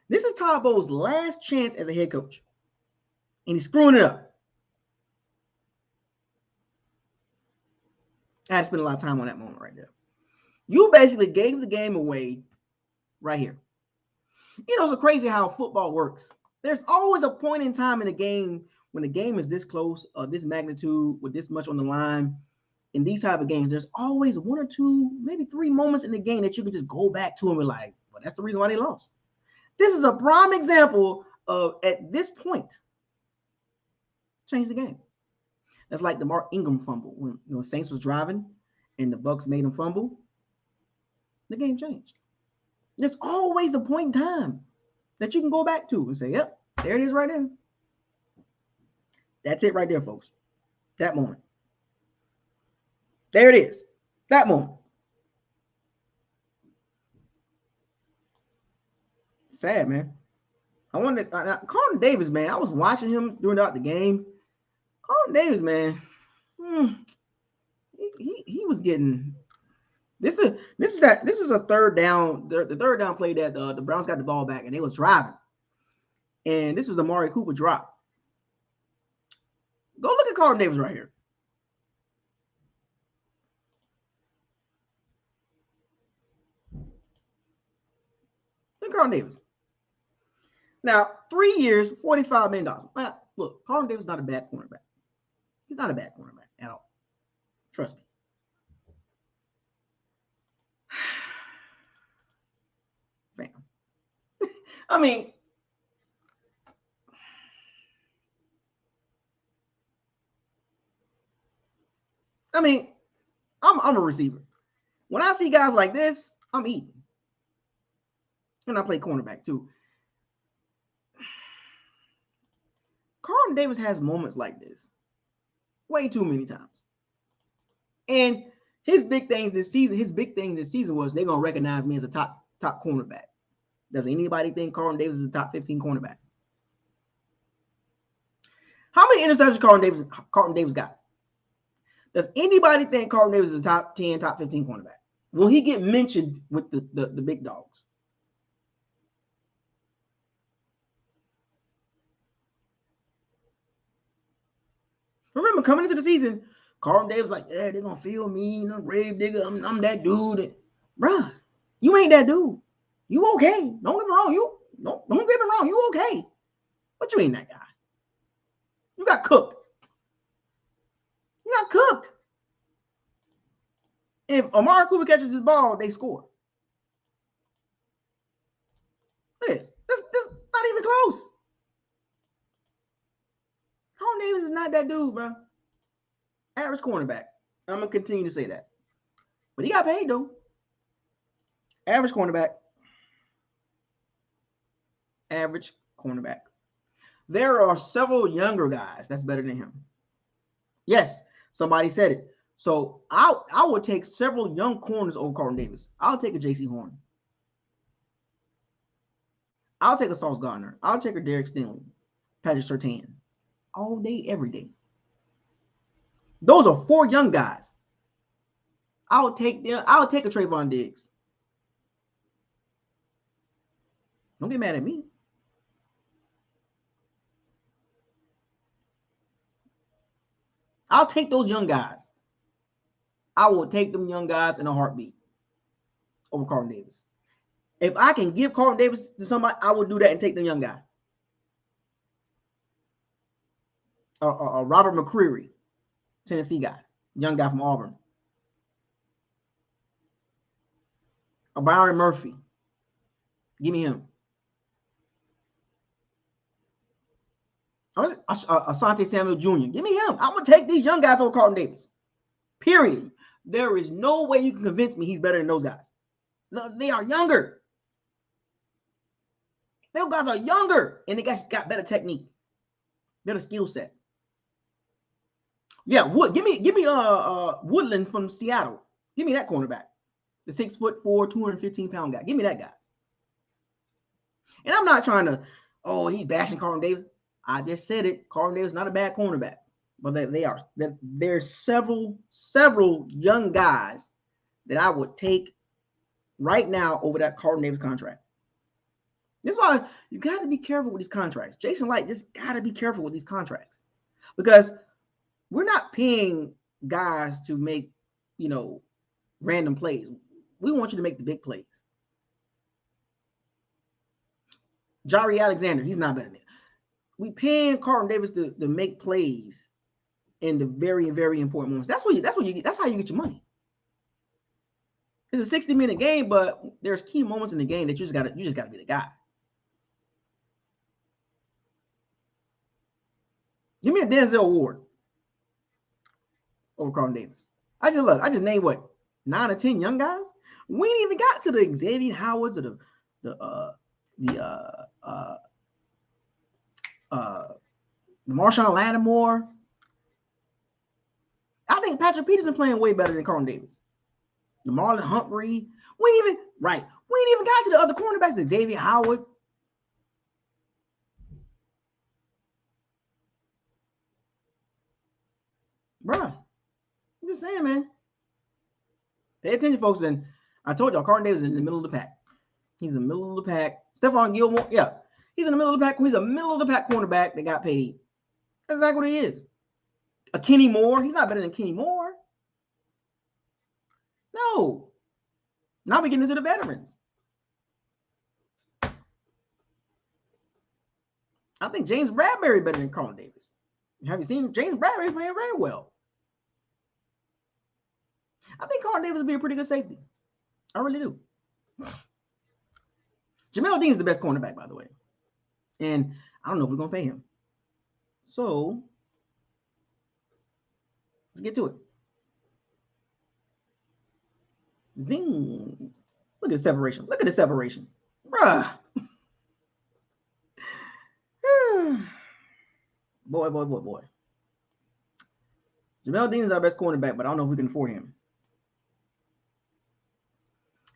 This is Todd Bowles' last chance as a head coach. And he's screwing it up. I had to spend a lot of time on that moment right there. You basically gave the game away right here. It's crazy how football works. There's always a point in time in the game when the game is this close or this magnitude with this much on the line. In these type of games, there's always 1 or 2, maybe 3 moments in the game that you can just go back to and be like, well, that's the reason why they lost. This is a prime example of, at this point, Changed the game. That's like the Mark Ingram fumble when Saints was driving and the Bucs made him fumble. The game changed. There's always a point in time that you can go back to and say, yep, there it is right there. That's it right there, folks. That moment. There it is. That moment. Sad, man. I wonder, Carlton Davis, man. I was watching him throughout the game. Carlton Davis, man. He was getting. This is a third down. The third down play that the Browns got the ball back and they was driving, and this was a Amari Cooper drop. Go look at Carlton Davis right here. Look at Carlton Davis. Now, 3 years, $45 million. Look, Carlton Davis is not a bad cornerback. He's not a bad cornerback at all. Trust me. Fam. I mean, I'm a receiver. When I see guys like this, I'm eating. And I play cornerback too. Carlton Davis has moments like this way too many times. And his big thing this season was they're gonna recognize me as a top cornerback. Does anybody think Carlton Davis is a top 15 cornerback? How many interceptions Carlton Davis got? Does anybody think Carlton Davis is a top 10, top 15 cornerback? Will he get mentioned with the big dogs? Remember, coming into the season, Carlton Davis was like, yeah, they're going to feel me, grave digger, I'm that dude. Bruh, you ain't that dude. You okay. Don't get me wrong. Don't get me wrong. You okay. But you ain't that guy. You got cooked. If Amari Cooper catches his ball, they score. This not even close. Carlton Davis is not that dude, bro. Average cornerback. I'm going to continue to say that. But he got paid, though. Average cornerback. There are several younger guys that's better than him. Yes, somebody said it. So I would take several young corners over Carlton Davis. I'll take a J.C. Horn. I'll take a Sauce Gardner. I'll take a Derek Stingley. Patrick Surtain. All day, every day. Those are 4 young guys. I'll take a Trayvon Diggs. Don't get mad at me. I'll take those young guys. I will take them young guys in a heartbeat over Carlton Davis. If I can give Carlton Davis to somebody, I will do that and take the young guy. Robert McCreary, Tennessee guy, young guy from Auburn. Byron Murphy, give me him. Asante Samuel Jr., give me him. I'm going to take these young guys over Carlton Davis. Period. There is no way you can convince me he's better than those guys. No, they are younger. Those guys are younger, and they got better technique, better skill set. Yeah, give me Woodland from Seattle. Give me that cornerback, the 6'4", 215-pound guy. Give me that guy. And I'm not trying to, he's bashing Carlton Davis. I just said it. Carlton Davis is not a bad cornerback, but there's several young guys that I would take right now over that Carlton Davis contract. That's why you got to be careful with these contracts. Jason Light just got to be careful with these contracts because we're not paying guys to make, random plays. We want you to make the big plays. Jaire Alexander, he's not better than that. We paying Carlton Davis to make plays in the very, very important moments. That's how you get your money. It's a 60-minute game, but there's key moments in the game that you just gotta be the guy. Give me a Denzel Ward over Carlton Davis. I just named what, 9 or 10 young guys. We ain't even got to the Xavier Howards or the Marshawn Lattimore. I think Patrick Peterson playing way better than Carlton Davis. The Marlon Humphrey. We ain't even got to the other cornerbacks, Xavier Howard. Bruh, I'm just saying, man. Pay attention, folks. And I told y'all, Carlton Davis is in the middle of the pack. He's in the middle of the pack. Stephon Gilmore, yeah. He's in the middle of the pack. He's a middle of the pack cornerback that got paid. That's exactly what he is. A Kenny Moore. He's not better than Kenny Moore. No. Now we getting into the veterans. I think James Bradbury better than Carlton Davis. Have you seen James Bradbury playing very well? I think Carlton Davis would be a pretty good safety. I really do. Jamel Dean's the best cornerback, by the way. And I don't know if we're going to pay him. So, let's get to it. Zing. Look at the separation. Look at the separation. Bruh. Boy. Jamel Dean is our best cornerback, but I don't know if we can afford him.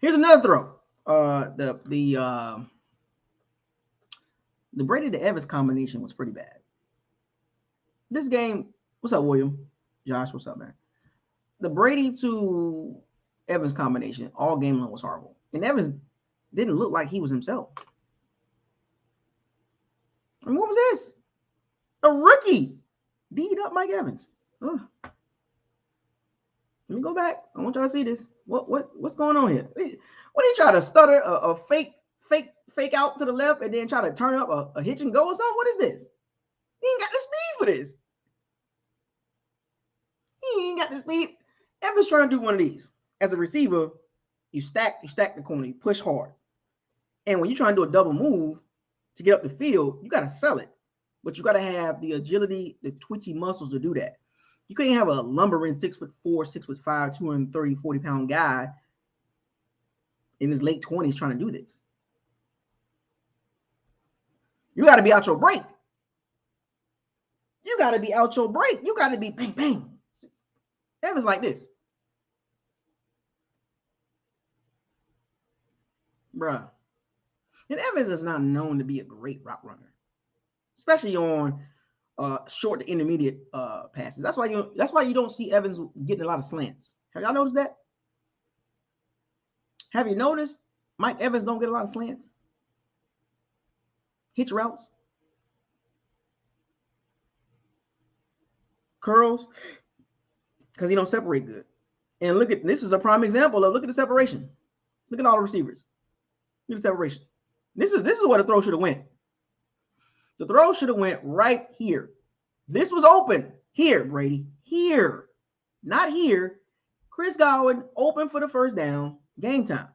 Here's another throw. The Brady to Evans combination was pretty bad. This game, what's up, William? Josh, what's up, man? The Brady to Evans combination all game long was horrible. And Evans didn't look like he was himself. I mean, what was this? A rookie D'd up Mike Evans. Ugh. Let me go back. I want y'all to see this. What's going on here? What he try to stutter a fake out to the left and then try to turn up a hitch and go or something? What is this? He ain't got the speed for this. He ain't got the speed. Evans trying to do one of these. As a receiver, you stack the corner, you push hard. And when you're trying to do a double move to get up the field, you got to sell it. But you got to have the agility, the twitchy muscles to do that. You can't have a lumbering 6'4", 6'5", 230, 40-pound guy in his late 20s trying to do this. You got to be out your break. You got to be out your break. You got to be bang, bang. Evans like this. Bruh. And Evans is not known to be a great route runner, especially on short to intermediate passes. That's why you don't see Evans getting a lot of slants. Have y'all noticed that? Have you noticed Mike Evans don't get a lot of slants? Hitch routes, curls, because he don't separate good. And look at this is a prime example of look at the separation. Look at all the receivers. Look at the separation. This is where the throw should have went. The throw should have went right here. This was open here, Brady. Here, not here. Chris Godwin open for the first down. Game time.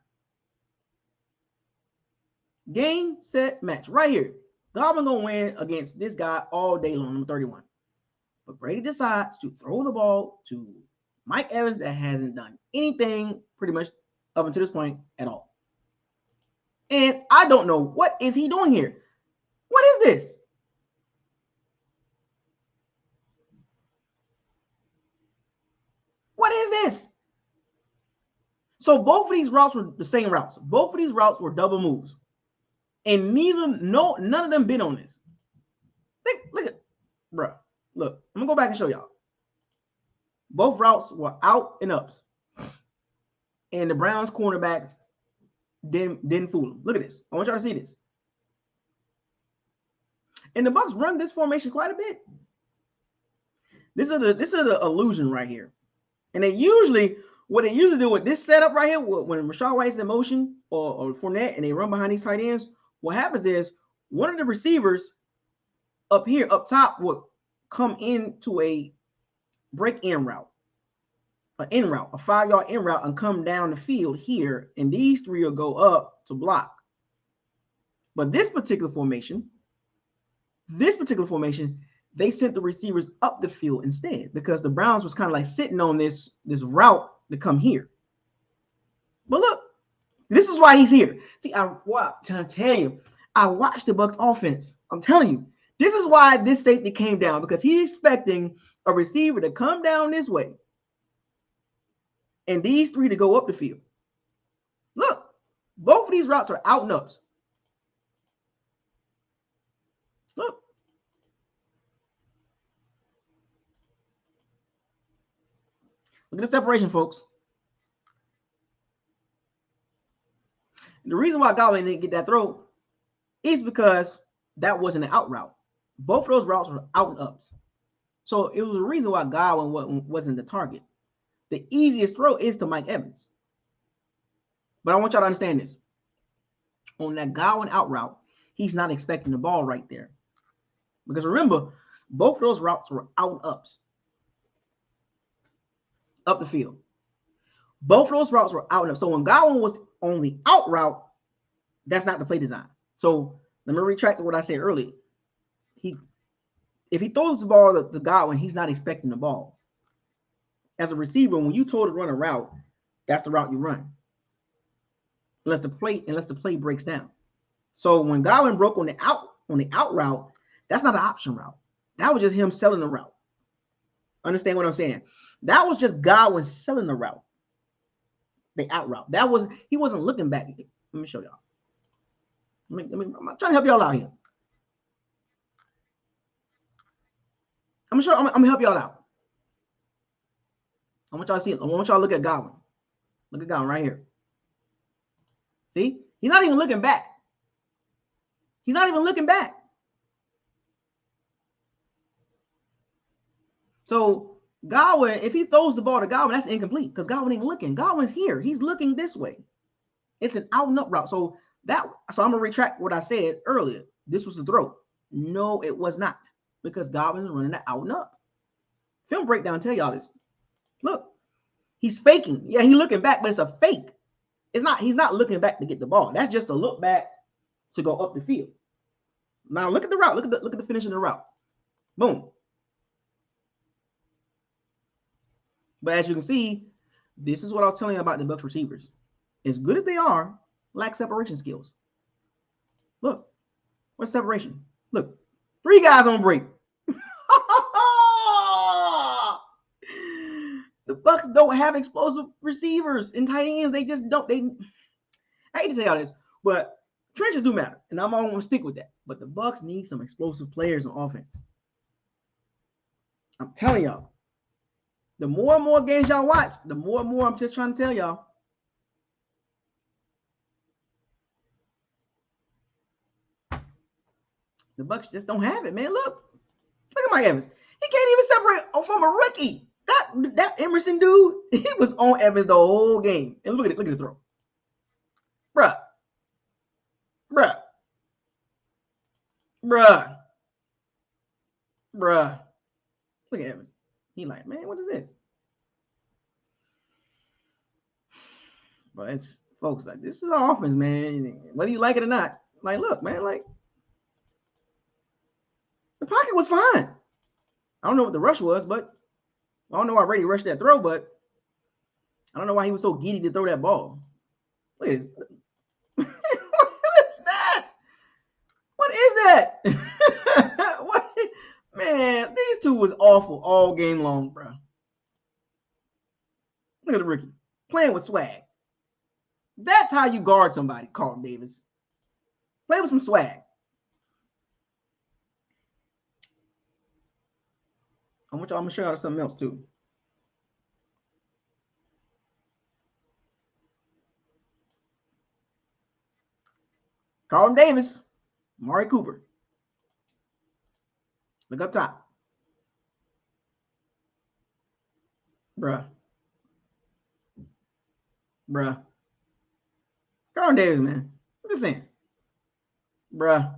Game, set, match. Right here. Godwin gonna win against this guy all day long, number 31. But Brady decides to throw the ball to Mike Evans that hasn't done anything pretty much up until this point at all. And I don't know what is he doing here. What is this? What is this? So both of these routes were the same routes. Both of these routes were double moves. And none of them been on this. Look at, bro. Look, I'm gonna go back and show y'all. Both routes were out and ups. And the Browns cornerback didn't fool him. Look at this. I want y'all to see this. And the Bucs run this formation quite a bit. This is the illusion right here. And what they usually do with this setup right here, when Rachaad White's in motion or Fournette and they run behind these tight ends, what happens is one of the receivers up here, up top, will come into a break-in route, an in route, a 5-yard in route, and come down the field here, and these three will go up to block. But this particular formation, they sent the receivers up the field instead because the Browns was kind of like sitting on this route to come here. But look, this is why he's here. See, I'm trying to tell you, I watched the Bucs offense. I'm telling you, this is why this safety came down, because he's expecting a receiver to come down this way and these three to go up the field. Look, both of these routes are out and ups. Look. Look at the separation, folks. The reason why Godwin didn't get that throw is because that wasn't an out route. Both of those routes were out and ups. So it was a reason why Godwin wasn't the target. The easiest throw is to Mike Evans. But I want y'all to understand this. On that Godwin out route, he's not expecting the ball right there. Because remember, both of those routes were out and ups. Up the field. Both of those routes were out and up. So when Godwin was on the out route, that's not the play design. So let me retract what I said earlier. If he throws the ball to Godwin, he's not expecting the ball. As a receiver, when you told to run a route, that's the route you run. Unless the play breaks down. So when Godwin broke on the out route, that's not an option route. That was just him selling the route. Understand what I'm saying? That was just Godwin selling the route. The out route. He wasn't looking back. Let me show y'all. I'm trying to help y'all out here. I'm gonna help y'all out. I want y'all to see. I want y'all to look at Godwin. Look at Godwin right here. See? He's not even looking back. He's not even looking back. So Godwin, if he throws the ball to Godwin, that's incomplete because Godwin ain't looking. Godwin's here. He's looking this way. It's an out and up route. So I'm gonna retract what I said earlier. This was the throw. No, it was not, because Godwin is running that out and up. Film breakdown tell y'all this. Look, he's faking. Yeah, he's looking back, but it's a fake. He's not looking back to get the ball. That's just a look back to go up the field. Now look at the route. Look at the finish of the route. Boom. But as you can see, this is what I was telling you about the Bucs receivers. As good as they are, lack separation skills. Look, what's separation? Look, 3 guys on break. The Bucs don't have explosive receivers and tight ends. They just don't. I hate to say all this, but trenches do matter, and I'm going to stick with that. But the Bucs need some explosive players on offense. I'm telling y'all. The more and more games y'all watch, the more and more I'm just trying to tell y'all. The Bucs just don't have it, man. Look at Mike Evans. He can't even separate from a rookie. That Emerson dude, he was on Evans the whole game. And look at the throw. Bruh. Look at Evans. He like, man, what is this? But it's folks, like, this is our offense, man. Whether you like it or not. Like, look, man, like, the pocket was fine. I don't know what the rush was, but I don't know why Brady rushed that throw, but I don't know why he was so giddy to throw that ball. Look at this. What is that? What is that? What? Man, these two was awful all game long, bro. Look at the rookie playing with swag. That's how you guard somebody, Carlton Davis. Play with some swag. I'm gonna show you something else too. Carlton Davis, Amari Cooper. Look up top. Bruh. Carlton Davis, man. I'm just saying. Bruh.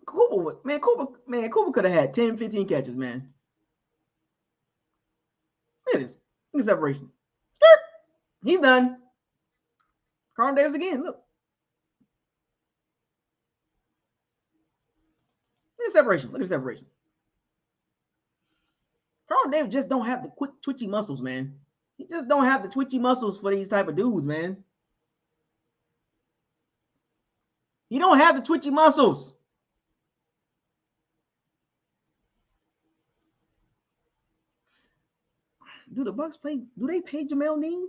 Cooper could have had 10, 15 catches, man. Look at this. Look at separation. He's done. Carlton Davis again. Look. Look at the separation. Look at the separation. Carl Davis just don't have the quick twitchy muscles, man. He just don't have the twitchy muscles for these type of dudes, man. You don't have the twitchy muscles. Do the Bucs play? Do they pay Jamel Dean?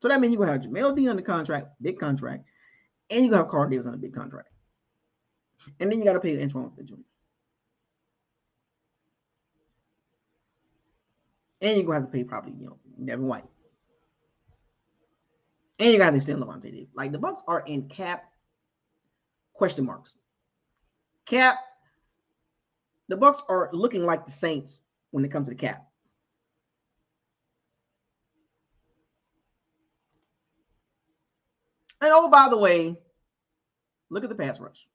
So that means you're going to have Jamel Dean under contract, big contract, and you're going to have Carl Davis on a big contract. And then you got to pay Antoine Fitzgerald. And you're going to have to pay probably, Devin White. And you got to extend Levante David. Like, the Bucs are in cap question marks. Cap. The Bucs are looking like the Saints when it comes to the cap. And oh, by the way, look at the pass rush.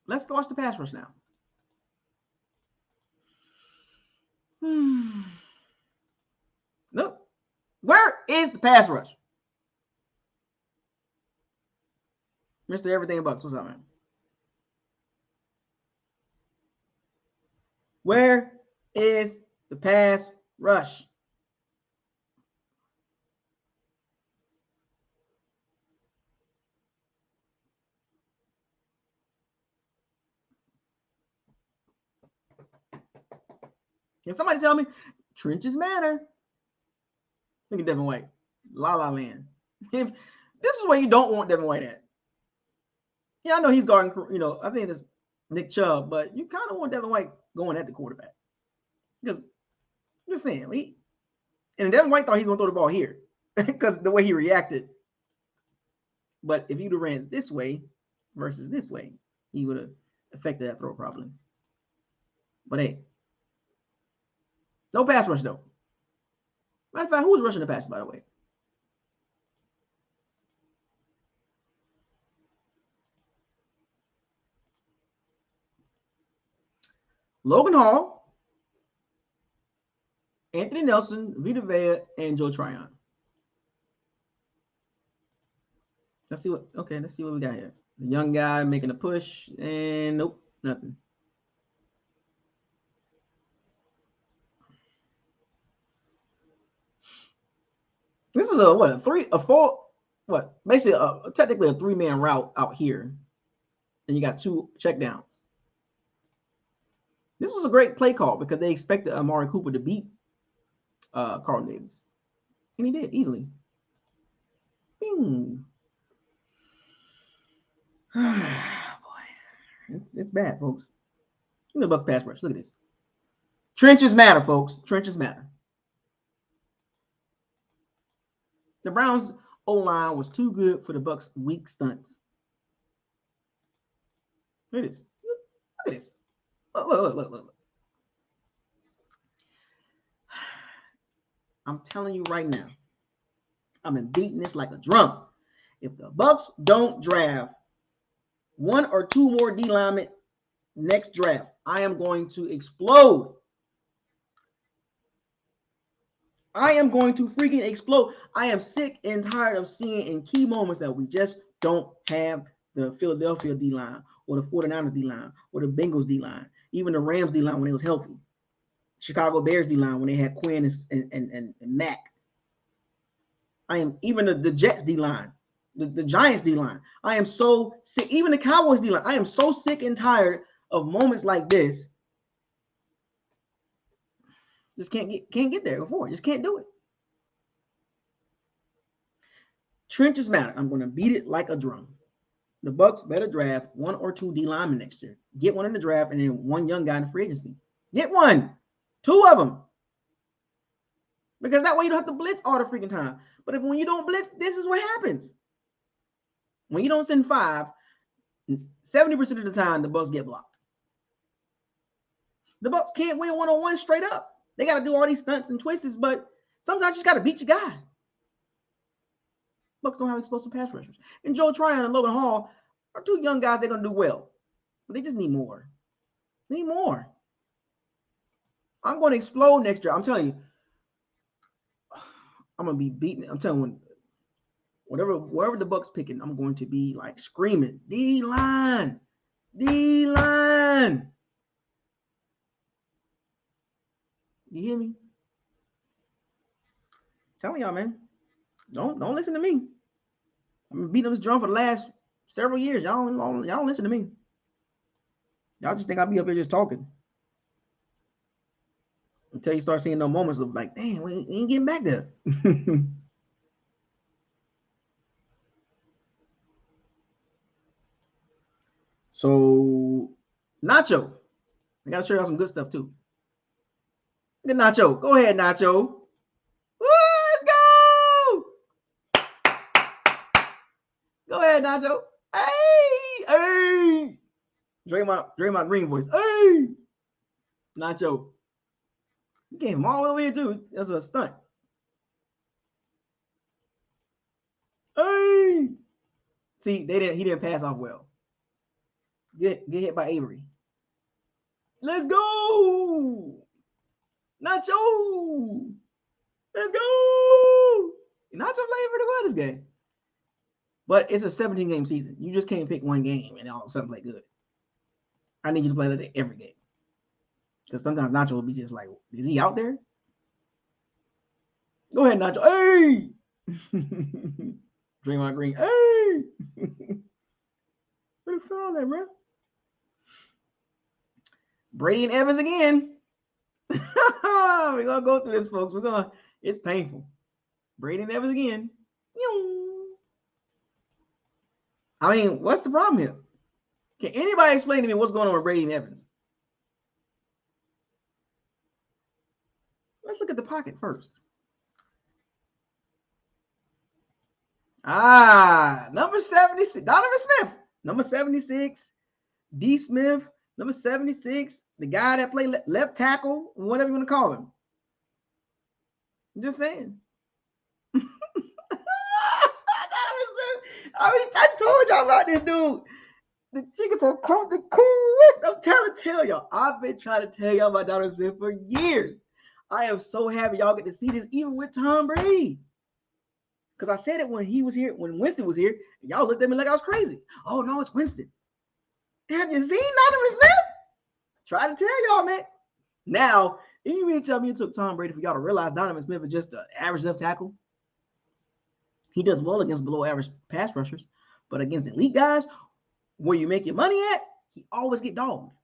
Let's watch the pass rush now. Look, where is the pass rush? Mr. Everything Bucs, what's up, man? Where is the pass rush? Can somebody tell me? Trenches matter. Look at Devin White. La La Land. If this is where you don't want Devin White at. Yeah, I know he's guarding, I think it's Nick Chubb, but you kind of want Devin White going at the quarterback. Because I'm just saying, and Devin White thought he was going to throw the ball here because the way he reacted. But if you'd have ran this way versus this way, he would have affected that throw probably. But hey, no pass rush though. Matter of fact, who was rushing the pass, by the way? Logan Hall, Anthony Nelson, Vita Vea, and Joe Tryon. Let's see what we got here. The young guy making a push, and nope, nothing. This is technically a 3-man route out here. And you got 2 checkdowns. This was a great play call because they expected Amari Cooper to beat Carlton Davis. And he did easily. Bing. Boy, it's bad, folks. Look at the Bucs pass rush. Look at this. Trenches matter, folks. Trenches matter. The Browns' O-line was too good for the Bucs' weak stunts. Look at this. Look at this. Look. I'm telling you right now, I've been beating this like a drum. If the Bucs don't draft 1 or 2 more D linemen next draft, I am going to explode. I am going to freaking explode. I am sick and tired of seeing in key moments that we just don't have the Philadelphia D-line or the 49ers D-line or the Bengals D-line, even the Rams D-line when it was healthy. Chicago Bears D-line when they had Quinn and Mack. I am even the Jets D-line, the Giants D-line. I am so sick. Even the Cowboys D-line. I am so sick and tired of moments like this. Just can't get there before. Just can't do it. Trenches matter. I'm going to beat it like a drum. The Bucs better draft 1 or 2 D linemen next year. Get one in the draft and then 1 young guy in the free agency. Get 1, 2 of them. Because that way you don't have to blitz all the freaking time. But when you don't blitz, this is what happens. When you don't send 5, 70% of the time the Bucs get blocked. The Bucs can't win 1-on-1 straight up. They got to do all these stunts and twists, but sometimes you just got to beat your guy. Bucs don't have explosive pass rushers. And Joe Tryon and Logan Hall are 2 young guys. They're going to do well. But they just need more. They need more. I'm going to explode next year. I'm telling you. I'm going to be beating. I'm telling you, wherever the Bucs picking, I'm going to be like screaming, D-line. D-line. You hear me? Telling y'all, man. Don't listen to me. I've been beating this drum for the last several years. Y'all don't listen to me. Y'all just think I'll be up here just talking. Until you start seeing no moments of like, damn, we ain't getting back there. So, Nacho. I got to show y'all some good stuff, too. Look at Nacho. Go ahead, Nacho. Let's go. Go ahead, Nacho. Hey. Draymond Green voice. Hey. Nacho. You gave him all over here, too. That's a stunt. Hey. See, he didn't pass off well. Get hit by Avery. Let's go. Nacho. Let's go. Nacho playing pretty well this game. But it's a 17-game season. You just can't pick one game and all of a sudden play good. I need you to play like that every game. Because sometimes Nacho will be just like, is he out there? Go ahead, Nacho. Hey! Draymond Green. Hey! Where the foul at, bro? Brady and Evans again. We're going to go through this, folks. It's painful. Brady and Evans again. I mean, what's the problem here? Can anybody explain to me what's going on with Brady and Evans? Let's look at the pocket first. Number 76, Donovan Smith. Number 76, D. Smith. Number 76, the guy that played left tackle, whatever you want to call him. I'm just saying. I told y'all about this dude. The chickens have come to correct. I'm trying to tell y'all. I've been trying to tell y'all about Donovan Smith for years. I am so happy y'all get to see this, even with Tom Brady. Because I said it when he was here, when Winston was here, and y'all looked at me like I was crazy. Oh, no, it's Winston. Have you seen Donovan Smith? Try to tell y'all, man. Now, you mean to tell me it took Tom Brady for y'all to realize Donovan Smith is just an average left tackle? He does well against below average pass rushers, but against elite guys, where you make your money at, he always get dogged.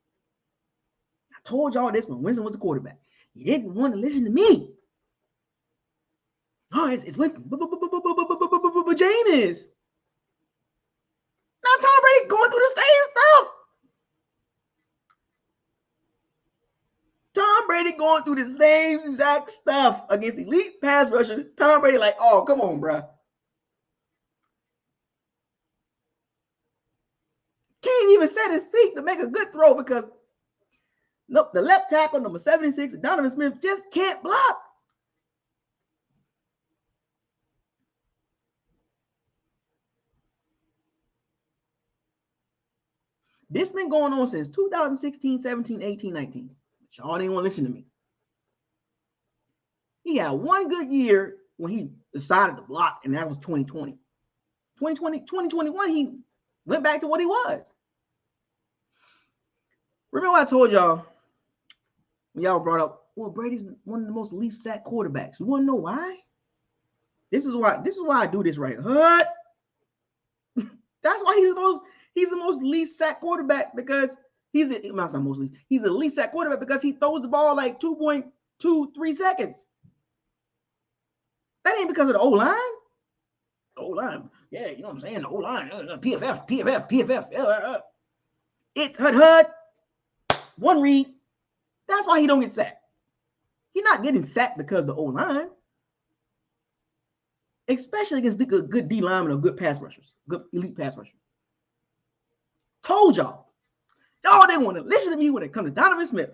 I told y'all this when Winston was a quarterback. You didn't want to listen to me. Oh, it's Winston. Jameis. Now Tom Brady going through the same stuff. Tom Brady going through the same exact stuff against elite pass rushers. Tom Brady like, oh, come on, bro. Can't even set his feet to make a good throw because nope, the left tackle, number 76, Donovan Smith, just can't block. This been going on since 2016, 17, 18, 19. But y'all didn't want to listen to me. He had one good year when he decided to block, and that was 2020. 2021, he went back to what he was. Remember what I told y'all when y'all brought up, well, Brady's one of the most least sacked quarterbacks. You want to know why? This is why I do this right. That's why he's the most least sacked quarterback because he's the least sacked quarterback because he throws the ball like 2.23 seconds. That ain't because of the O-line. O-line. Yeah, you know what I'm saying? The O-line. PFF. It's HUD. One read. That's why he don't get sacked. He's not getting sacked because of the O-line. Especially against the good D linemen or good pass rushers. Good elite pass rushers. Told y'all. Y'all didn't want to listen to me when it comes to Donovan Smith.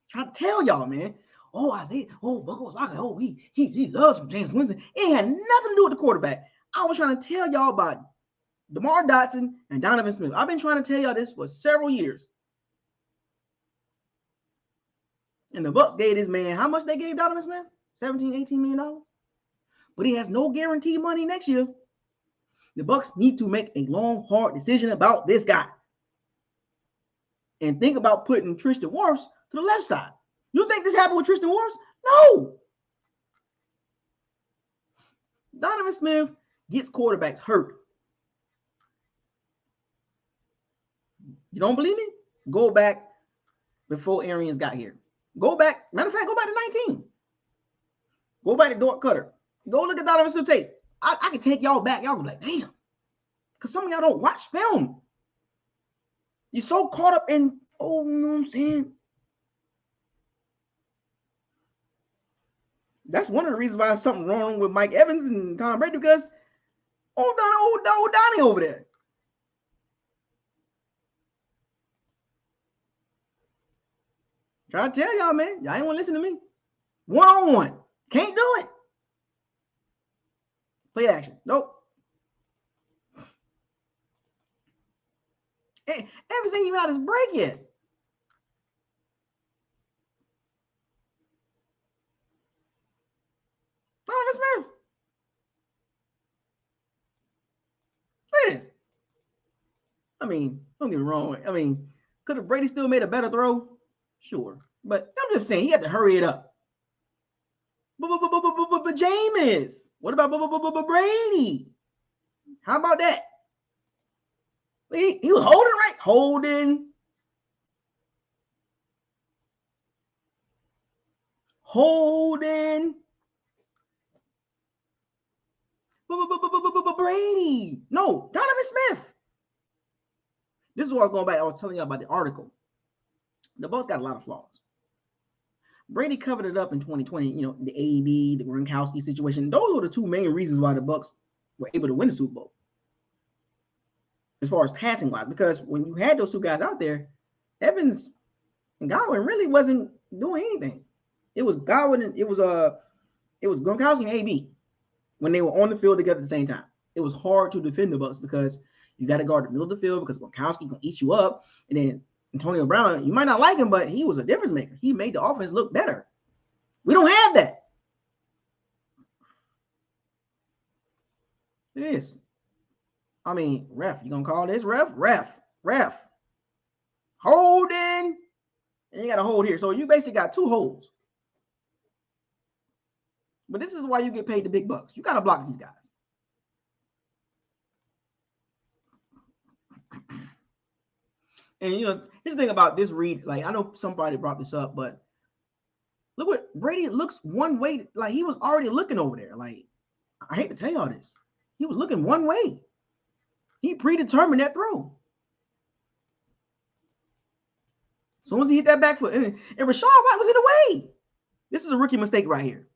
Trying to tell y'all, man. Oh, Isaiah. Oh, Buckles. Oh, he loves some James Winston. It had nothing to do with the quarterback. I was trying to tell y'all about DeMar Dotson and Donovan Smith. I've been trying to tell y'all this for several years. And the Bucs gave this man, how much they gave Donovan Smith? $17, $18 million. But he has no guaranteed money next year. The Bucs need to make a long, hard decision about this guy. and think about putting Tristan Wirfs to the left side. You think this happened with Tristan Wirfs? No. Donovan Smith gets quarterbacks hurt. You don't believe me? Go back before Arians got here. Go back. Matter of fact, go back to 19. Go back to Dort Cutter. Go look at Donovan Smith tape. I can take y'all back. Y'all be like, damn. Because some of y'all don't watch film. You're so caught up in, you know what I'm saying? That's one of the reasons why there's something wrong with Mike Evans and Tom Brady, because old Donnie over there. Try to tell y'all, man. Y'all ain't want to listen to me. One-on-one. Can't do it. Play action. Nope. Evans ain't even out his break yet. Donovan Smith. Look at this. I mean, don't get me wrong. I mean, could have Brady still made a better throw? Sure. But I'm just saying, he had to hurry it up. But Jameis. What about Brady? How about that? He was holding, right? Holding. Brady. No, Donovan Smith. This is what I was going back. I was telling you about the article. The Bucs got a lot of flaws. Brady covered it up in 2020. You know, the AB, the Gronkowski situation. Those were the two main reasons why the Bucs were able to win the Super Bowl. As far as passing wise, because when you had those two guys out there, Evans and Godwin really wasn't doing anything. It was Godwin and it was Gronkowski and AB when they were on the field together at the same time. It was hard to defend the Bucs because you got to guard the middle of the field because Gronkowski can eat you up, and then Antonio Brown, you might not like him, but he was a difference maker. He made the offense look better. We don't have that. It is. I mean, ref, you gonna call this ref? Ref. Holding. And you got a hold here. So you basically got two holds. But this is why you get paid the big bucks. You got to block these guys. And, you know, here's the thing about this read. Like, I know somebody brought this up, but look what Brady looks one way. Like, he was already looking over there. Like, I hate to tell y'all this. He was looking one way. He predetermined that throw. As soon as he hit that back foot, and Rachaad White was in the way. This is a rookie mistake right here.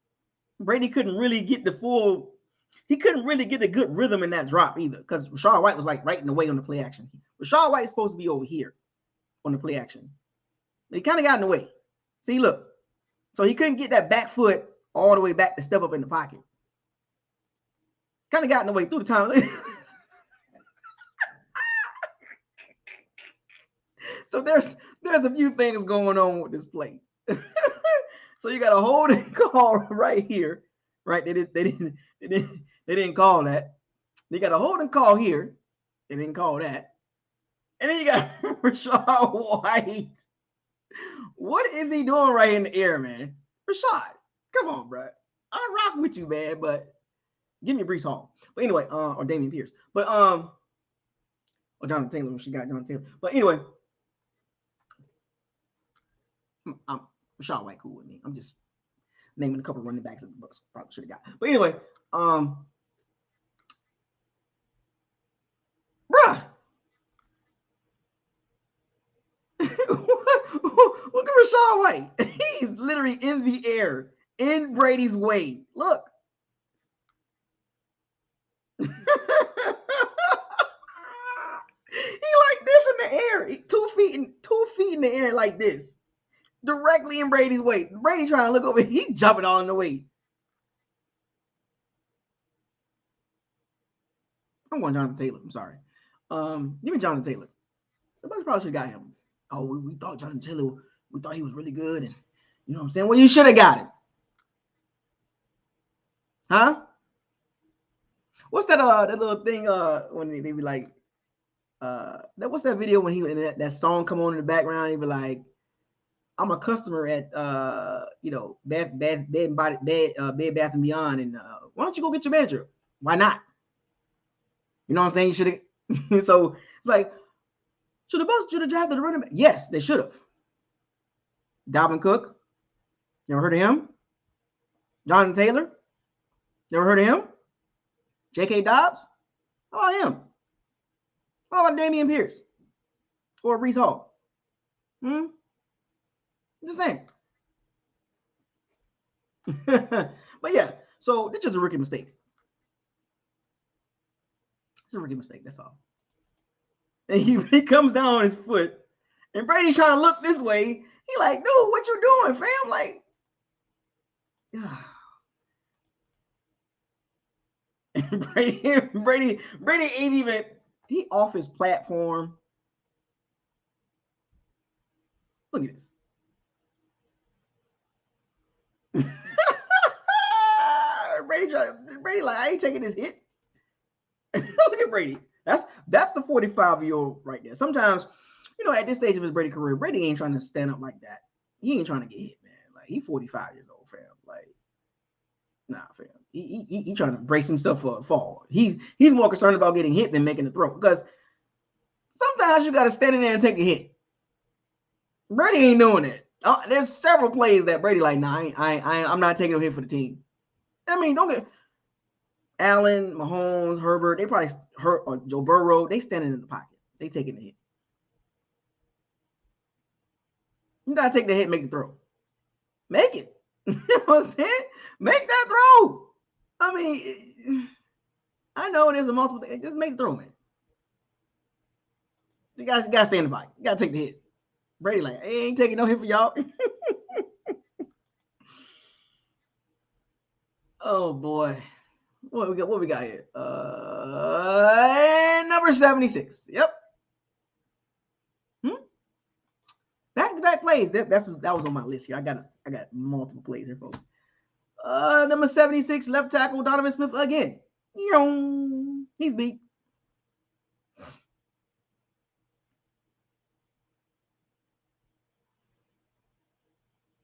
Brady couldn't really get the full, he couldn't really get a good rhythm in that drop either, because Rachaad White was like right in the way on the play action. Rachaad White is supposed to be over here on the play action. He kind of got in the way. See, look. So he couldn't get that back foot all the way back to step up in the pocket. Kind of got in the way through the time. So there's a few things going on with this play. So you got a holding call right here, right? They didn't call that. They got a holding call here. They didn't call that. And then you got Rachaad White. What is he doing right in the air, man? Rachaad, come on, bro. I rock with you, man, but give me Breece Hall. But anyway, or Damian Pierce. But or Jonathan Taylor. She got Jonathan Taylor. But anyway, Rachaad White cool with me. I'm just naming a couple running backs that the Bucs probably should have got. But anyway, bruh. Look at Rachaad White. He's literally in the air, in Brady's way. Look. He like this in the air. 2 feet in the air like this. Directly in Brady's way. Brady trying to look over. He jumping all in the way. I'm going Jonathan Taylor. I'm sorry. Give me Jonathan Taylor. The Bucs probably should have got him. Oh, we thought Jonathan Taylor, we thought he was really good. And you know what I'm saying? Well, you should have got him. Huh? What's that little thing when they be like, what's that video when that song come on in the background? He be like, I'm a customer at Bed Bath and Beyond, and why don't you go get your manager? Why not? You know what I'm saying? You should have. So it's like, should the Bucs have drafted the running back? Yes, they should have. Dalvin Cook, you ever heard of him? Jonathan Taylor, you ever heard of him? J.K. Dobbs, how about him? How about Damian Pierce or Breece Hall? Just saying. But yeah, so it's just a rookie mistake. It's a rookie mistake, that's all. And he comes down on his foot, and Brady's trying to look this way. He like, dude, what you doing, fam? Like, Brady ain't even, he off his platform. Look at this. Brady like, I ain't taking this hit. Look at Brady. That's the 45-year-old right there. Sometimes, at this stage of his Brady career, Brady ain't trying to stand up like that. He ain't trying to get hit, man. Like, he's 45 years old, fam. Like, nah, fam. He trying to brace himself for a fall. He's more concerned about getting hit than making the throw. Because sometimes you got to stand in there and take a hit. Brady ain't doing that. There's several plays that Brady like, nah, I'm not taking a hit for the team. I mean, don't get Allen, Mahomes, Herbert. They probably hurt, or Joe Burrow. They standing in the pocket. They taking the hit. You gotta take the hit, make the throw. Make it. You know what I'm saying? Make that throw. I mean, I know there's a multiple thing. Just make the throw, man. You guys gotta stay in the pocket. You gotta take the hit. Brady like, hey, ain't taking no hit for y'all. Oh boy. What we got here? Number 76. Yep. Back-to-back plays. That was on my list here. I got multiple plays here, folks. Number 76, left tackle Donovan Smith again. He's beat.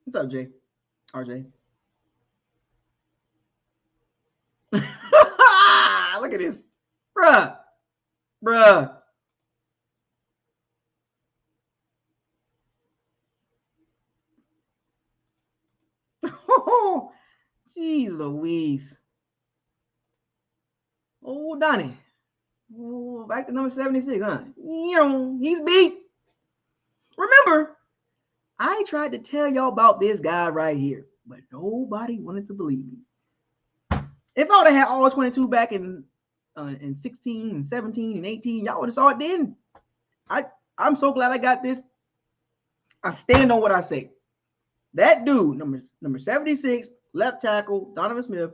What's up, Jay? RJ. Look at this. Bruh. Oh, jeez Louise. Oh, Donnie. Oh, back to number 76, huh? He's beat. Remember, I tried to tell y'all about this guy right here, but nobody wanted to believe me. If I would have had all 22 back in 16 and 17 and 18, y'all would have saw it then. I'm so glad I got this. I stand on what I say. That dude, number 76, left tackle, Donovan Smith,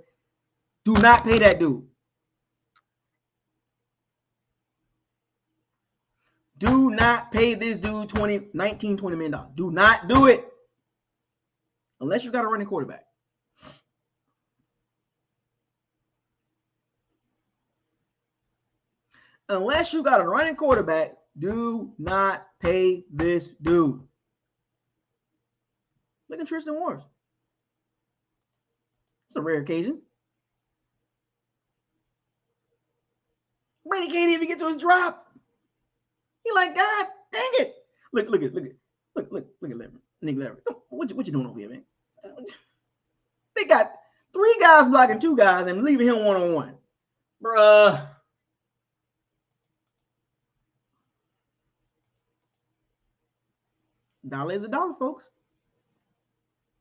do not pay that dude. Do not pay this dude $20 million. Do not do it. Unless you got a running quarterback. Unless you got a running quarterback, do not pay this dude. Look at Tristan Wirfs. It's a rare occasion. Brady can't even get to his drop. He like, God dang it. Look at Leverett. Nick Leverett. What you doing over here, man? They got 3 guys blocking 2 guys and leaving him one-on-one. Bruh. $1 is $1, folks.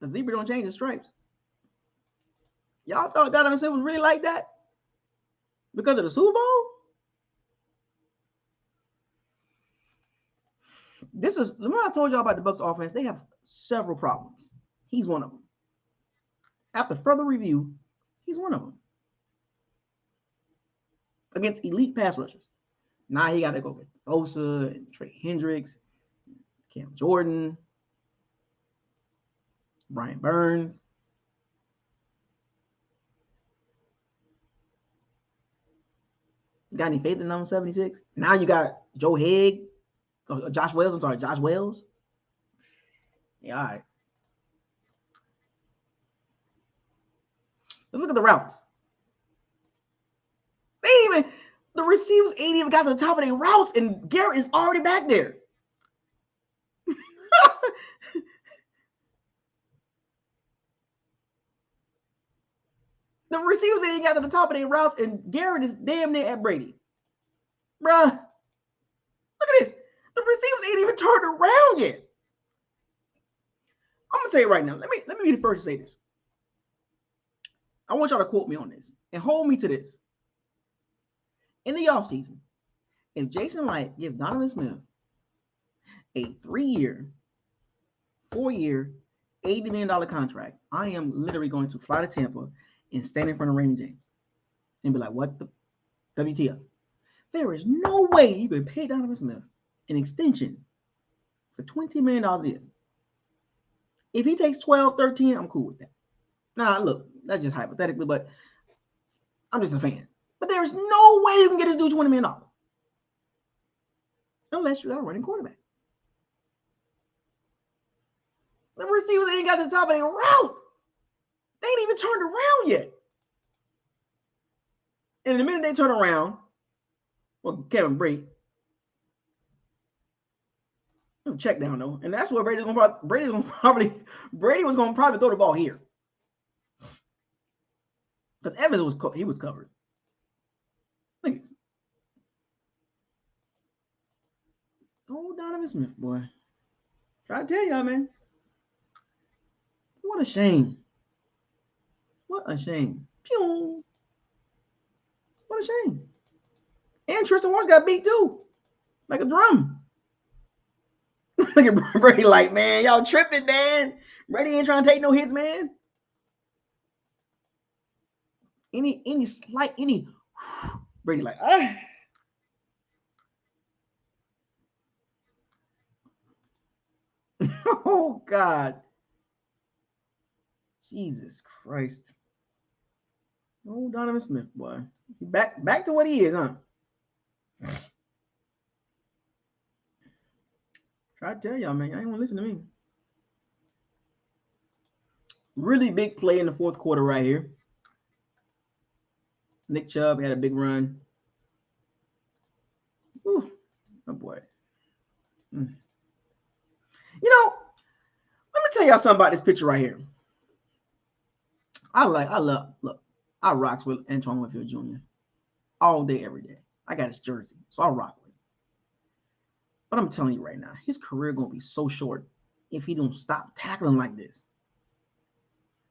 The zebra don't change the stripes. Y'all thought Donovan Smith was really like that? Because of the Super Bowl? Remember I told y'all about the Bucs offense? They have several problems. He's one of them. After further review, he's one of them. Against elite pass rushers. Now he got to go with Bosa and Trey Hendricks, Cam Jordan, Brian Burns. Got any faith in number 76? Now you got Joe Haig, Josh Wells. I'm sorry, Josh Wells. Yeah, all right. Let's look at the routes. The receivers ain't even got to the top of their routes, and Garrett is already back there. The receivers ain't got to the top of their routes, and Garrett is damn near at Brady. Bruh, look at this. The receivers ain't even turned around yet. I'm gonna tell you right now. Let me be the first to say this. I want y'all to quote me on this and hold me to this. In the offseason, if Jason Light gives Donovan Smith a 3-year, 4-year, $80 million contract, I am literally going to fly to Tampa and stand in front of Raymond James and be like, what the WTF? There is no way you can pay Donovan Smith an extension for $20 million a year. If he takes 12, 13, I'm cool with that. Now, look, that's just hypothetically, but I'm just a fan. But there's no way you can get this dude $20 million. Unless you got a running quarterback. The receivers ain't got to the top of their route. They ain't even turned around yet. And in the minute they turn around, well, Kevin Brady, check down though, and that's where Brady was gonna probably throw the ball here, because Evans was covered. Look at this. Oh, Donovan Smith, boy, try to tell y'all, man. What a shame. What a shame. Pew. What a shame. And Tristan Wirfs got beat too, like a drum. Look at Brady like, man, y'all tripping, man. Brady ain't trying to take no hits, man. Any Brady like, ah. Oh God. Jesus Christ. Oh, Donovan Smith, boy. Back to what he is, huh? Try to tell y'all, man. Y'all ain't want to listen to me. Really big play in the fourth quarter right here. Nick Chubb had a big run. Ooh, oh boy. You know, let me tell y'all something about this picture right here. I rocks with Antoine Winfield Jr. all day, every day. I got his jersey, so I rock with him. But I'm telling you right now, his career gonna be so short if he don't stop tackling like this.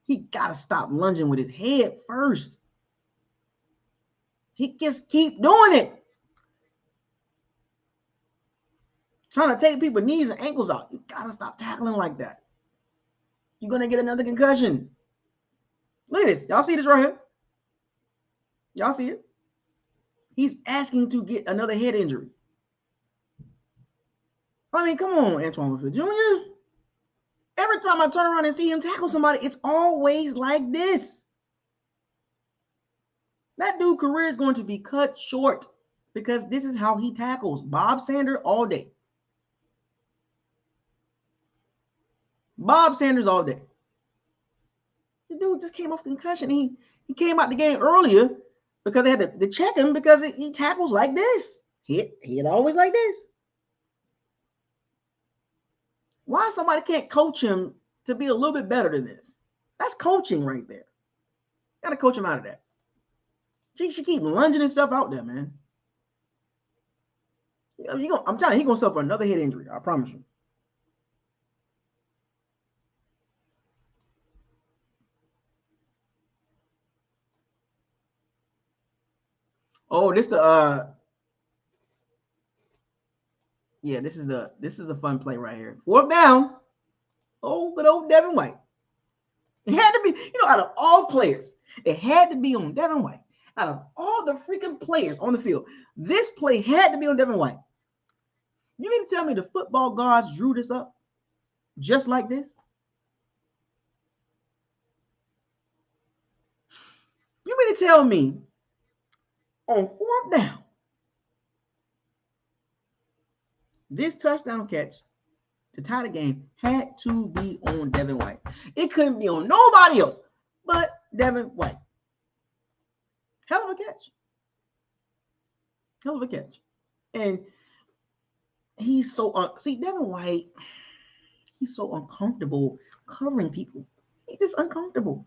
He gotta stop lunging with his head first. He just keep doing it. Trying to take people's knees and ankles out. You gotta stop tackling like that. You're gonna get another concussion. Look at this. Y'all see this right here? Y'all see it? He's asking to get another head injury. I mean, come on, Antoine Winfield Jr. Every time I turn around and see him tackle somebody, it's always like this. That dude's career is going to be cut short because this is how he tackles. Bob Sanders all day. Bob Sanders all day. The dude just came off concussion. He came out the game earlier because they had to check him because he tackles like this. He had always like this. Why somebody can't coach him to be a little bit better than this? That's coaching right there. Got to coach him out of that. She keep lunging himself out there, man. I'm telling you, he's going to suffer another head injury. I promise you. Oh, this is a fun play right here. Fourth down. Oh, good old Devin White. It had to be, out of all players, it had to be on Devin White. Out of all the freaking players on the field, this play had to be on Devin White. You mean to tell me the football gods drew this up just like this? You mean to tell me on fourth down, This touchdown catch to tie the game had to be on Devin White. It couldn't be on nobody else but Devin White. Hell of a catch. Hell of a catch. And he's so see, Devin White, he's so uncomfortable covering people. He's just uncomfortable.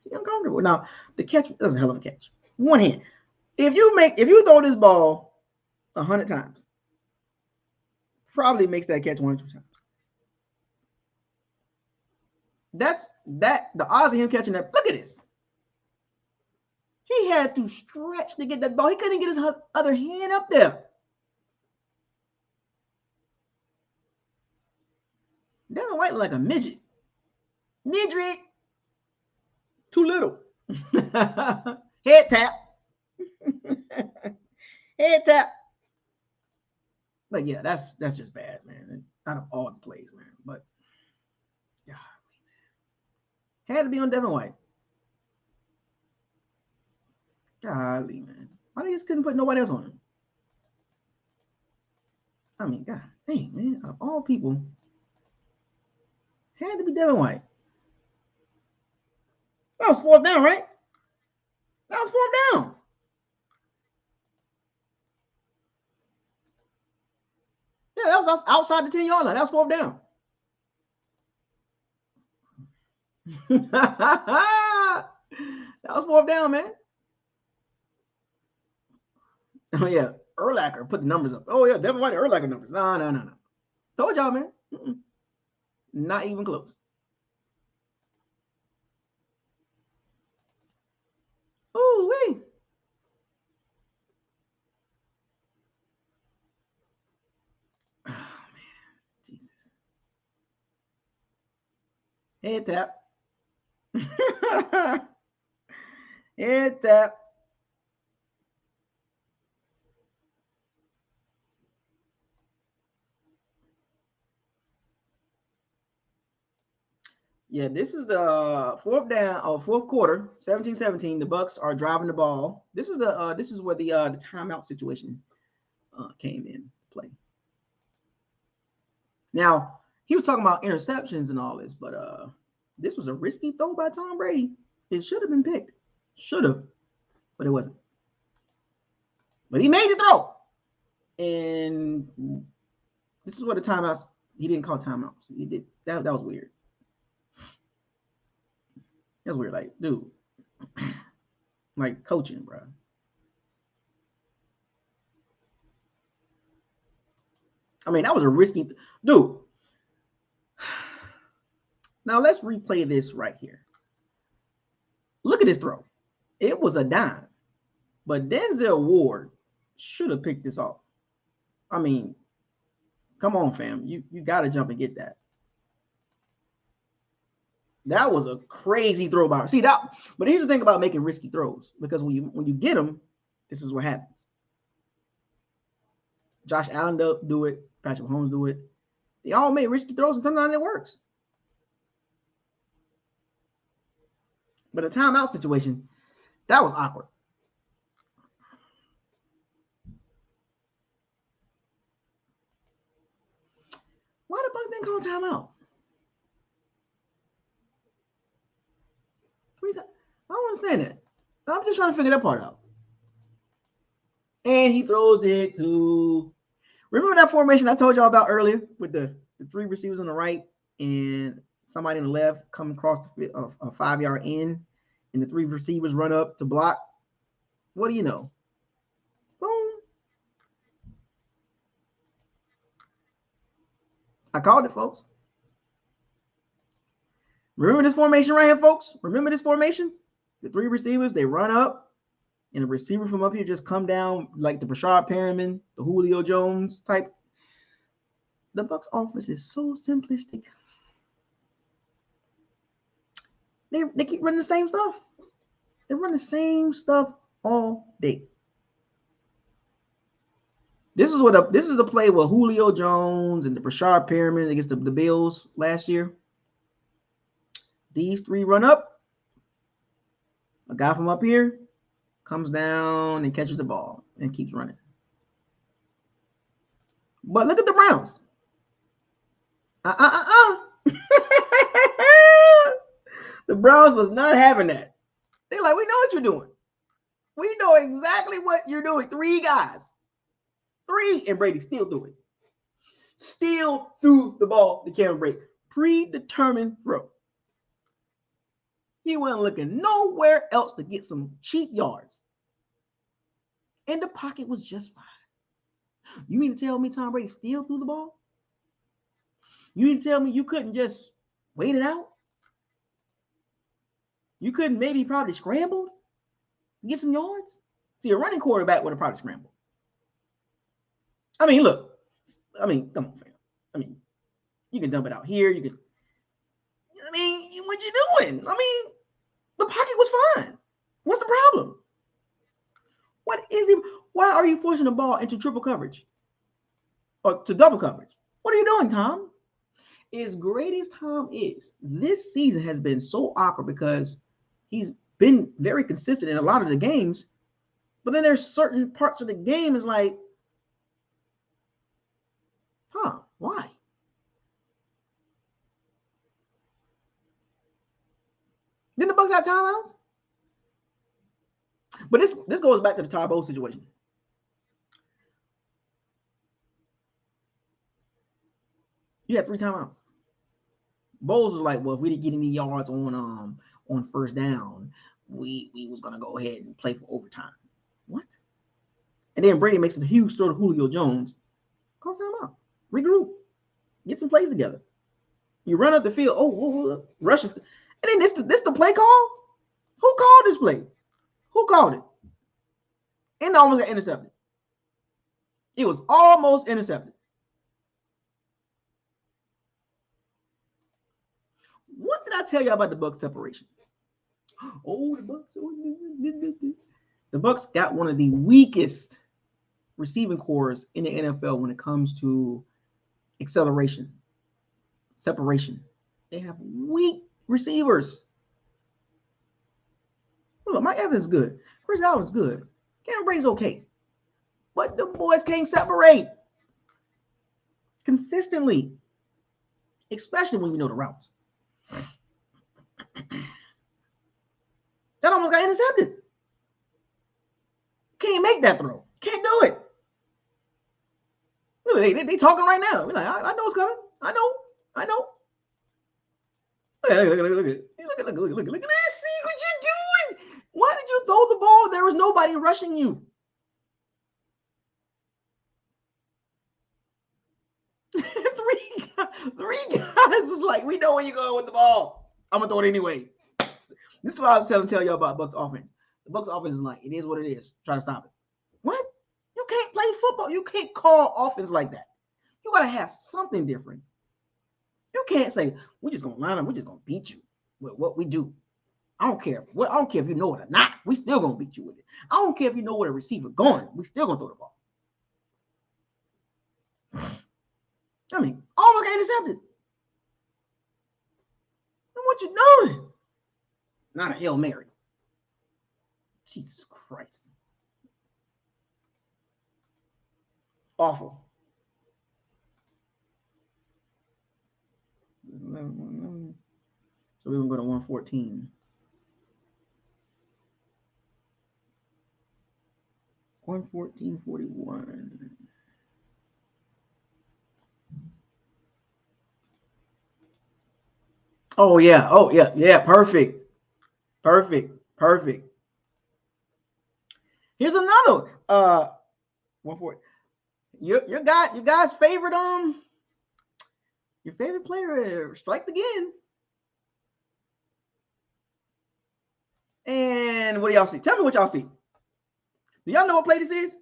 He's uncomfortable. Now, the catch was a hell of a catch. One hand. If you throw this ball 100 times, probably makes that catch 1 or 2 times. That's the odds of him catching that. Look at this. He had to stretch to get that ball. He couldn't get his other hand up there. Devin White like a midget. Midget. Too little. Head tap. Head tap. But yeah, that's just bad, man. Out of all the plays, man. But yeah, had to be on Devin White. Golly, man. Why they just couldn't put nobody else on him? I mean, God dang, man. Out of all people, had to be Devin White. That was 4th down, right? That was 4th down. Yeah, that was outside the 10-yard line. That was 4th down. That was 4th down, man. Oh, yeah. Urlacher put the numbers up. Oh, yeah. Devin White, Urlacher numbers. No. Told y'all, man. Not even close. Ooh, wee. Oh, man. Jesus. Head tap. Head tap. Yeah, this is the 4th down or 4th quarter, 17-17. The Bucs are driving the ball. This is where the timeout situation came in play. Now, he was talking about interceptions and all this, but this was a risky throw by Tom Brady. It should have been picked. Should have, but it wasn't. But he made the throw. And this is where the timeouts, he didn't call timeouts. He did that was weird. That's weird. Like, dude, like coaching, bro. I mean, that was a risky, dude. Now let's replay this right here. Look at this throw. It was a dime, but Denzel Ward should have picked this off. I mean, come on, fam. You got to jump and get that. That was a crazy throw by. See that, but here's the thing about making risky throws, because when you get them, this is what happens. Josh Allen do it, Patrick Mahomes do it. They all make risky throws, and sometimes it works. But a timeout situation, that was awkward. Why the Bucs didn't call timeout? I don't understand that. I'm just trying to figure that part out. And he throws it to. Remember that formation I told y'all about earlier with the 3 receivers on the right and somebody on the left come across the a 5-yard end, and the 3 receivers run up to block? What do you know? Boom. I called it, folks. Remember this formation right here, folks? Remember this formation? The 3 receivers, they run up, and the receiver from up here just come down like the Brashard Perriman, the Julio Jones type. The Bucs offense is so simplistic. They keep running the same stuff. They run the same stuff all day. This is the play with Julio Jones and the Brashard Perriman against the Bills last year. These 3 run up. A guy from up here comes down and catches the ball and keeps running. But look at the Browns. The Browns was not having that. They're like, we know what you're doing. We know exactly what you're doing. 3 guys. 3, and Brady still threw it. Still threw the ball to Cameron Brady. Predetermined throw. He wasn't looking nowhere else to get some cheap yards. And the pocket was just fine. You mean to tell me Tom Brady still threw the ball? You mean to tell me you couldn't just wait it out? You couldn't maybe probably scramble to get some yards? See, a running quarterback would have probably scrambled. I mean, look. I mean, come on, fam. I mean, you can dump it out here. You can. I mean, what you doing? I mean, the pocket was fine. What's the problem? What is it? Why are you forcing the ball into triple coverage or to double coverage? What are you doing, Tom? As great as Tom is, this season has been so awkward because he's been very consistent in a lot of the games, but then there's certain parts of the game is like, why? Didn't the Bucs have timeouts? But this goes back to the Todd Bowles situation. You had 3 timeouts. Bowles was like, well, if we didn't get any yards on first down, we was gonna go ahead and play for overtime. What? And then Brady makes a huge throw to Julio Jones. Call timeout. Regroup. Get some plays together. You run up the field. Oh, rushes. And then this the play call? Who called this play? Who called it? And almost got intercepted. It was almost intercepted. What did I tell you about the Bucs separation? Oh, the Bucs. The Bucs got one of the weakest receiving cores in the NFL when it comes to acceleration, separation. They have weak receivers. Look, Mike Evans is good. Chris Allen's good. Cameron Brady's okay. But the boys can't separate consistently, especially when you know the routes. That almost got intercepted. Can't make that throw. Can't do it. Look, they talking right now. We're like, I know it's coming. I know. Look at this. See what you're doing. Why did you throw the ball? There was nobody rushing you. Three guys was like, we know where you're going with the ball. I'm gonna throw it anyway. This is what I was tell y'all about Bucs offense. The Bucs offense is like, it is what it is. Try to stop it. What? You can't play football. You can't call offense like that. You gotta have something different. You can't say, we're just gonna line up, we're just gonna beat you with what we do. I don't care. I don't care if you know it or not. We still gonna beat you with it. I don't care if you know where the receiver going. We still gonna throw the ball. I mean, almost got intercepted. And what you doing? Not a Hail Mary. Jesus Christ. Awful. So we're gonna go to 114. 114.41. Oh yeah. Perfect. Here's another 140. Your guy's favorite your favorite player strikes again. And what do y'all see? Tell me what y'all see. Do y'all know what play this is?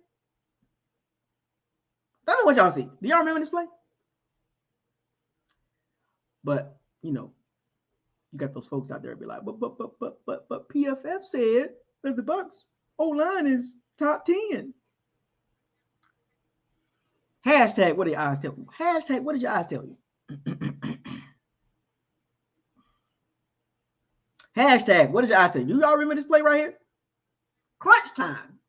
Tell me what y'all see. Do y'all remember this play? But you got those folks out there be like, but PFF said that the Bucs O-line is top 10. Hashtag, what did your eyes tell you? Hashtag, what did your eyes tell you? Hashtag, what did your eyes tell you? Do y'all remember this play right here? Crunch time.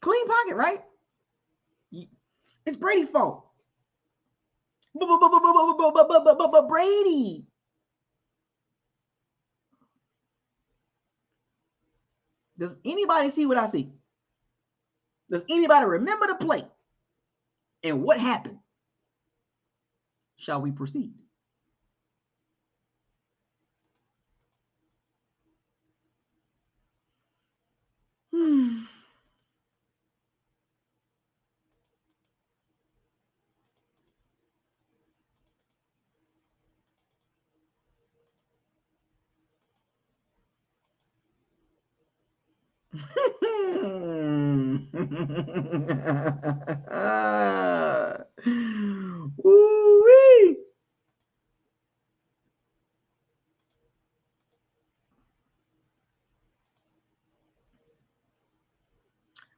Clean pocket, right? It's Brady's fault. But Brady. Does anybody see what I see? Does anybody remember the play? And what happened? Shall we proceed? Woo-wee.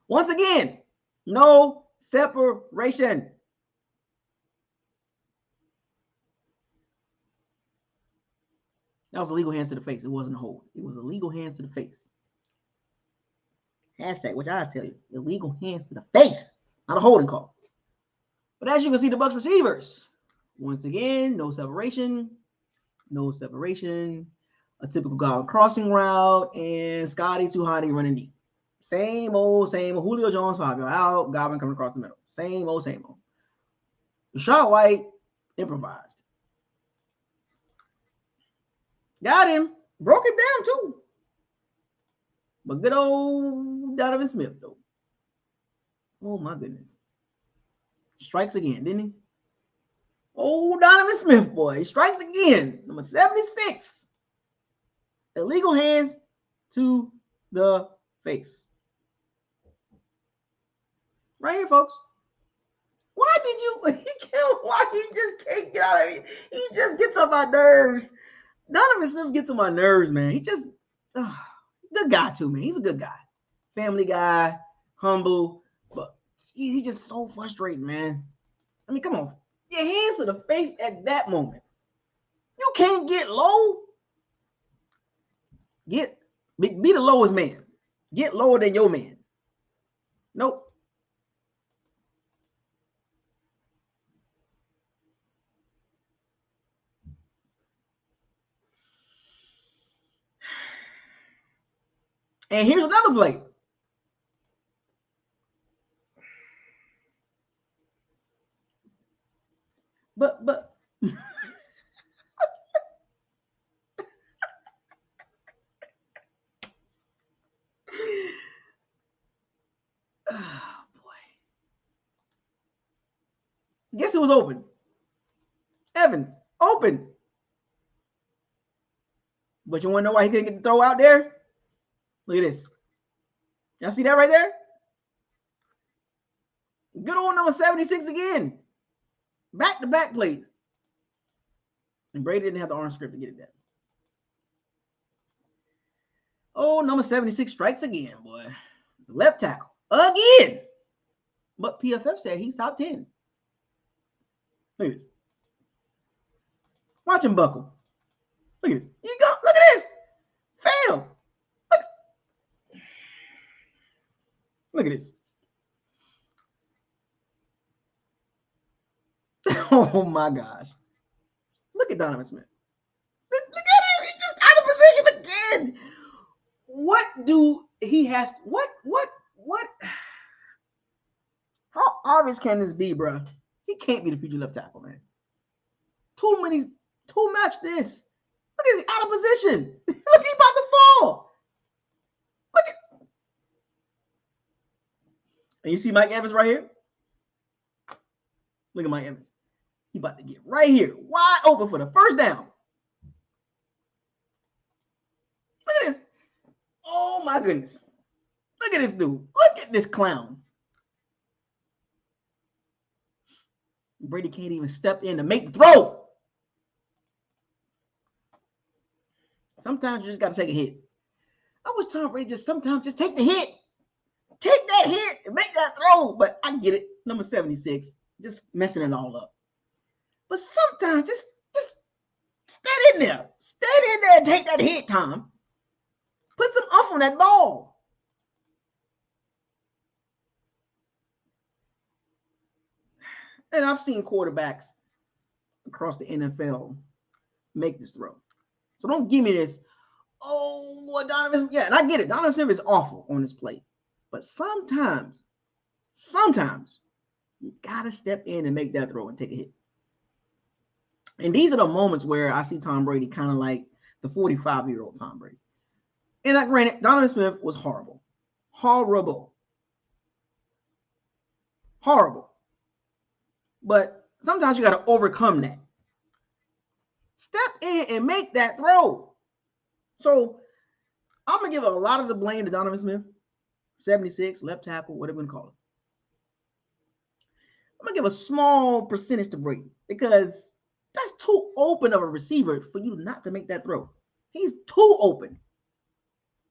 Once again, no separation. That was illegal hands to the face. It wasn't a hold. It was illegal hands to the face. Hashtag, which I tell you, illegal hands to the face, not a holding call. But as you can see, the Bucs receivers, once again, no separation, no separation. A typical Godwin crossing route, and Scotty too high running deep. Same old. Julio Jones, Fabio out, Godwin coming across the middle. Same old. Rashad White improvised. Got him. Broke it down too. But good old Donovan Smith, though. Oh, my goodness. Strikes again, didn't he? Oh, Donovan Smith, boy. Strikes again. Number 76. Illegal hands to the face. Right here, folks. Why did you? Why he just can't get out of it? He just gets on my nerves. Donovan Smith gets on my nerves, man. He just, good guy too, man. He's a good guy. Family guy, humble, but he's just so frustrating, man. I mean, come on. Your hands to the face at that moment. You can't get low. Be the lowest man. Get lower than your man. Nope. And here's another play. But oh boy. Guess who was open? Evans. Open. But you want to know why he couldn't get the throw out there? Look at this. Y'all see that right there? Good old number 76 again. Back-to-back plays. And Brady didn't have the arm script to get it done. Oh, number 76 strikes again, boy. Left tackle. Again. But PFF said he's top 10. Look at this. Watch him buckle. Look at this. You go. Look at this. Fail. Look at this. Oh my gosh. Look at Donovan Smith. Look at him. He's just out of position again. What do he has? What? How obvious can this be, bro? He can't be the future left tackle, man. Too much this. Look at him out of position. Look, he's about to fall. Look at. And you see Mike Evans right here? Look at Mike Evans. He about to get right here, wide open for the first down. Look at this. Oh my goodness. Look at this dude. Look at this clown. Brady can't even step in to make the throw. Sometimes you just got to take a hit. I was telling Brady sometimes just take the hit. Take that hit and make that throw. But I get it. Number 76. Just messing it all up. But sometimes just stand in there. Stand in there and take that hit, Tom. Put some oomph on that ball. And I've seen quarterbacks across the NFL make this throw. So don't give me this, oh, what Donovan, yeah, and I get it. Donovan Smith is awful on this play. But sometimes you got to step in and make that throw and take a hit. And these are the moments where I see Tom Brady kind of like the 45-year-old Tom Brady. And granted, Donovan Smith was horrible. But sometimes you got to overcome that. Step in and make that throw. So I'm going to give a lot of the blame to Donovan Smith, 76, left tackle, whatever you want to call it. I'm going to give a small percentage to Brady because that's too open of a receiver for you not to make that throw. He's too open.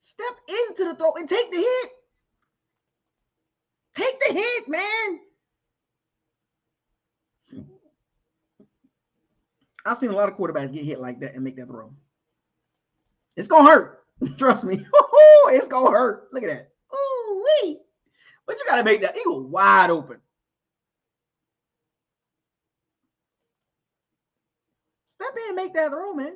Step into the throw and take the hit. Take the hit, man. I've seen a lot of quarterbacks get hit like that and make that throw. It's going to hurt. Trust me. It's going to hurt. Look at that. Ooh-wee. But you got to make that. He was wide open. Step in and make that throw, man.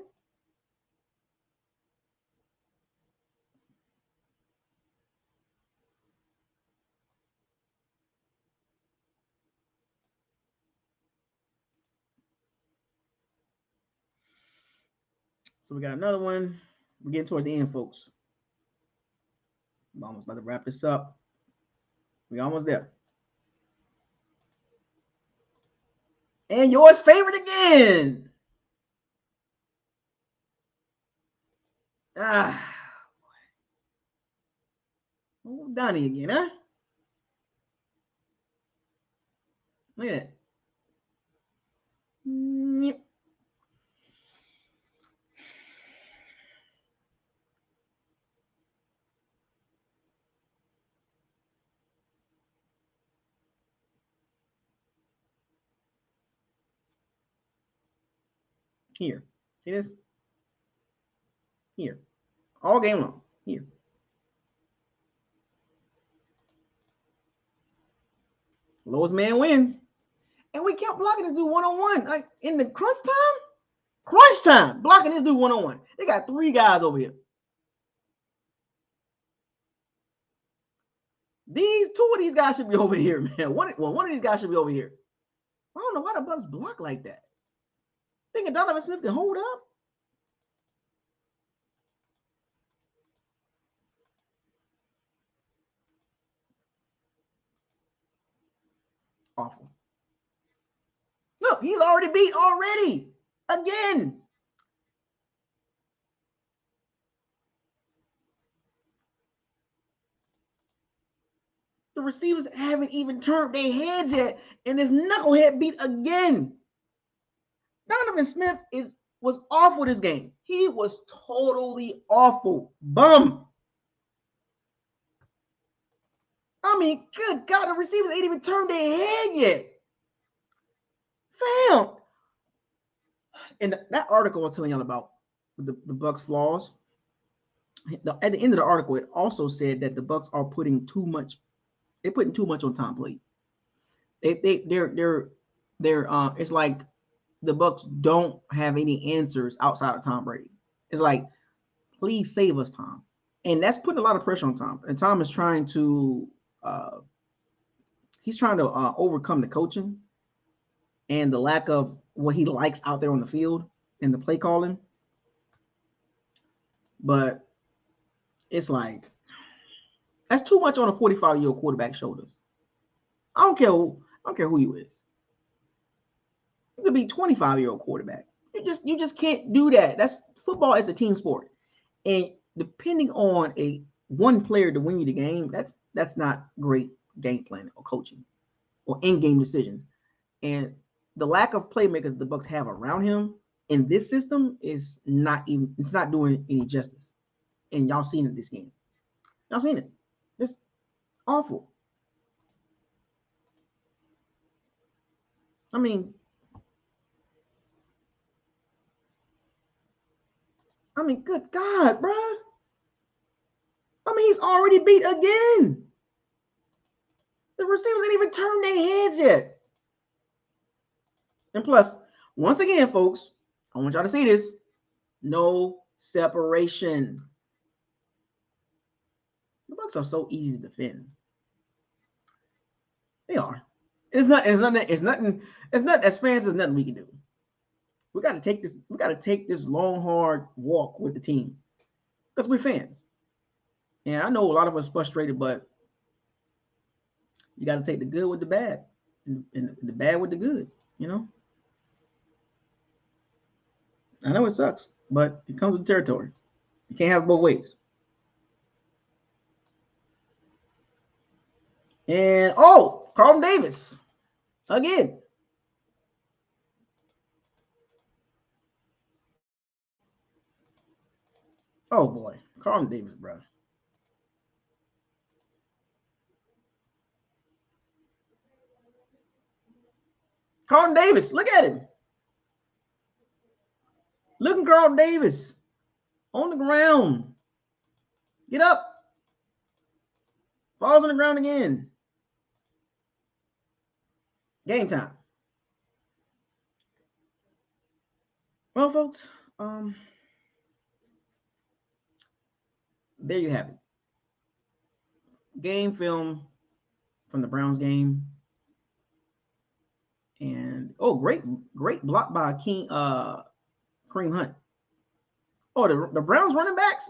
So we got another one. We're getting towards the end, folks. I'm almost about to wrap this up. We're almost there. And yours favorite again. Oh, Donnie again, huh? Look at that. Yep. Here. See this? Here. All game long. Here. Lowest man wins. And we kept blocking this dude one-on-one. Like in the crunch time, blocking this dude one-on-one. They got 3 guys over here. Two of these guys should be over here, man. One of these guys should be over here. I don't know why the Bucs block like that. Thinking Donovan Smith can hold up? Awful. Look, he's already beat already. Again. The receivers haven't even turned their heads yet, and this knucklehead beat again. Donovan Smith was awful this game. He was totally awful. Bum. I mean, good God, the receivers ain't even turned their head yet. Fam. And that article I'm telling y'all about the Bucs flaws. At the end of the article, it also said that the Bucs are putting too much. They're putting too much on Tom Brady. They're it's like the Bucs don't have any answers outside of Tom Brady. It's like, please save us, Tom. And that's putting a lot of pressure on Tom. And Tom is trying to overcome the coaching and the lack of what he likes out there on the field and the play calling. But it's like, that's too much on a 45-year-old quarterback's shoulders. I don't care who you is. You could be 25-year-old quarterback. You just can't do that. That's football is a team sport. And depending on one player to win you the game, that's not great game planning or coaching or in-game decisions. And the lack of playmakers the Bucs have around him in this system is it's not doing any justice. And y'all seen it this game. Y'all seen it. It's awful. I mean, good God, bro. I mean, he's already beat again. The receivers ain't even turned their heads yet. And plus, once again, folks, I want y'all to see this. No separation. The Bucs are so easy to defend. They are. It's not. It's nothing. It's nothing. It's not. As fans, there's nothing we can do. We got to take this. We got to take this long, hard walk with the team because we're fans. And I know a lot of us frustrated, but you got to take the good with the bad, and the bad with the good. You know. I know it sucks, but it comes with the territory. You can't have it both ways. And oh, Carlton Davis again. Oh boy, Carlton Davis, bro. Carlton Davis, look at him. Look at Carlton Davis on the ground. Get up. Falls on the ground again. Game time. Well, folks, there you have it. Game film from the Browns game. And oh, great block by Kareem Hunt. Oh, the Browns running backs.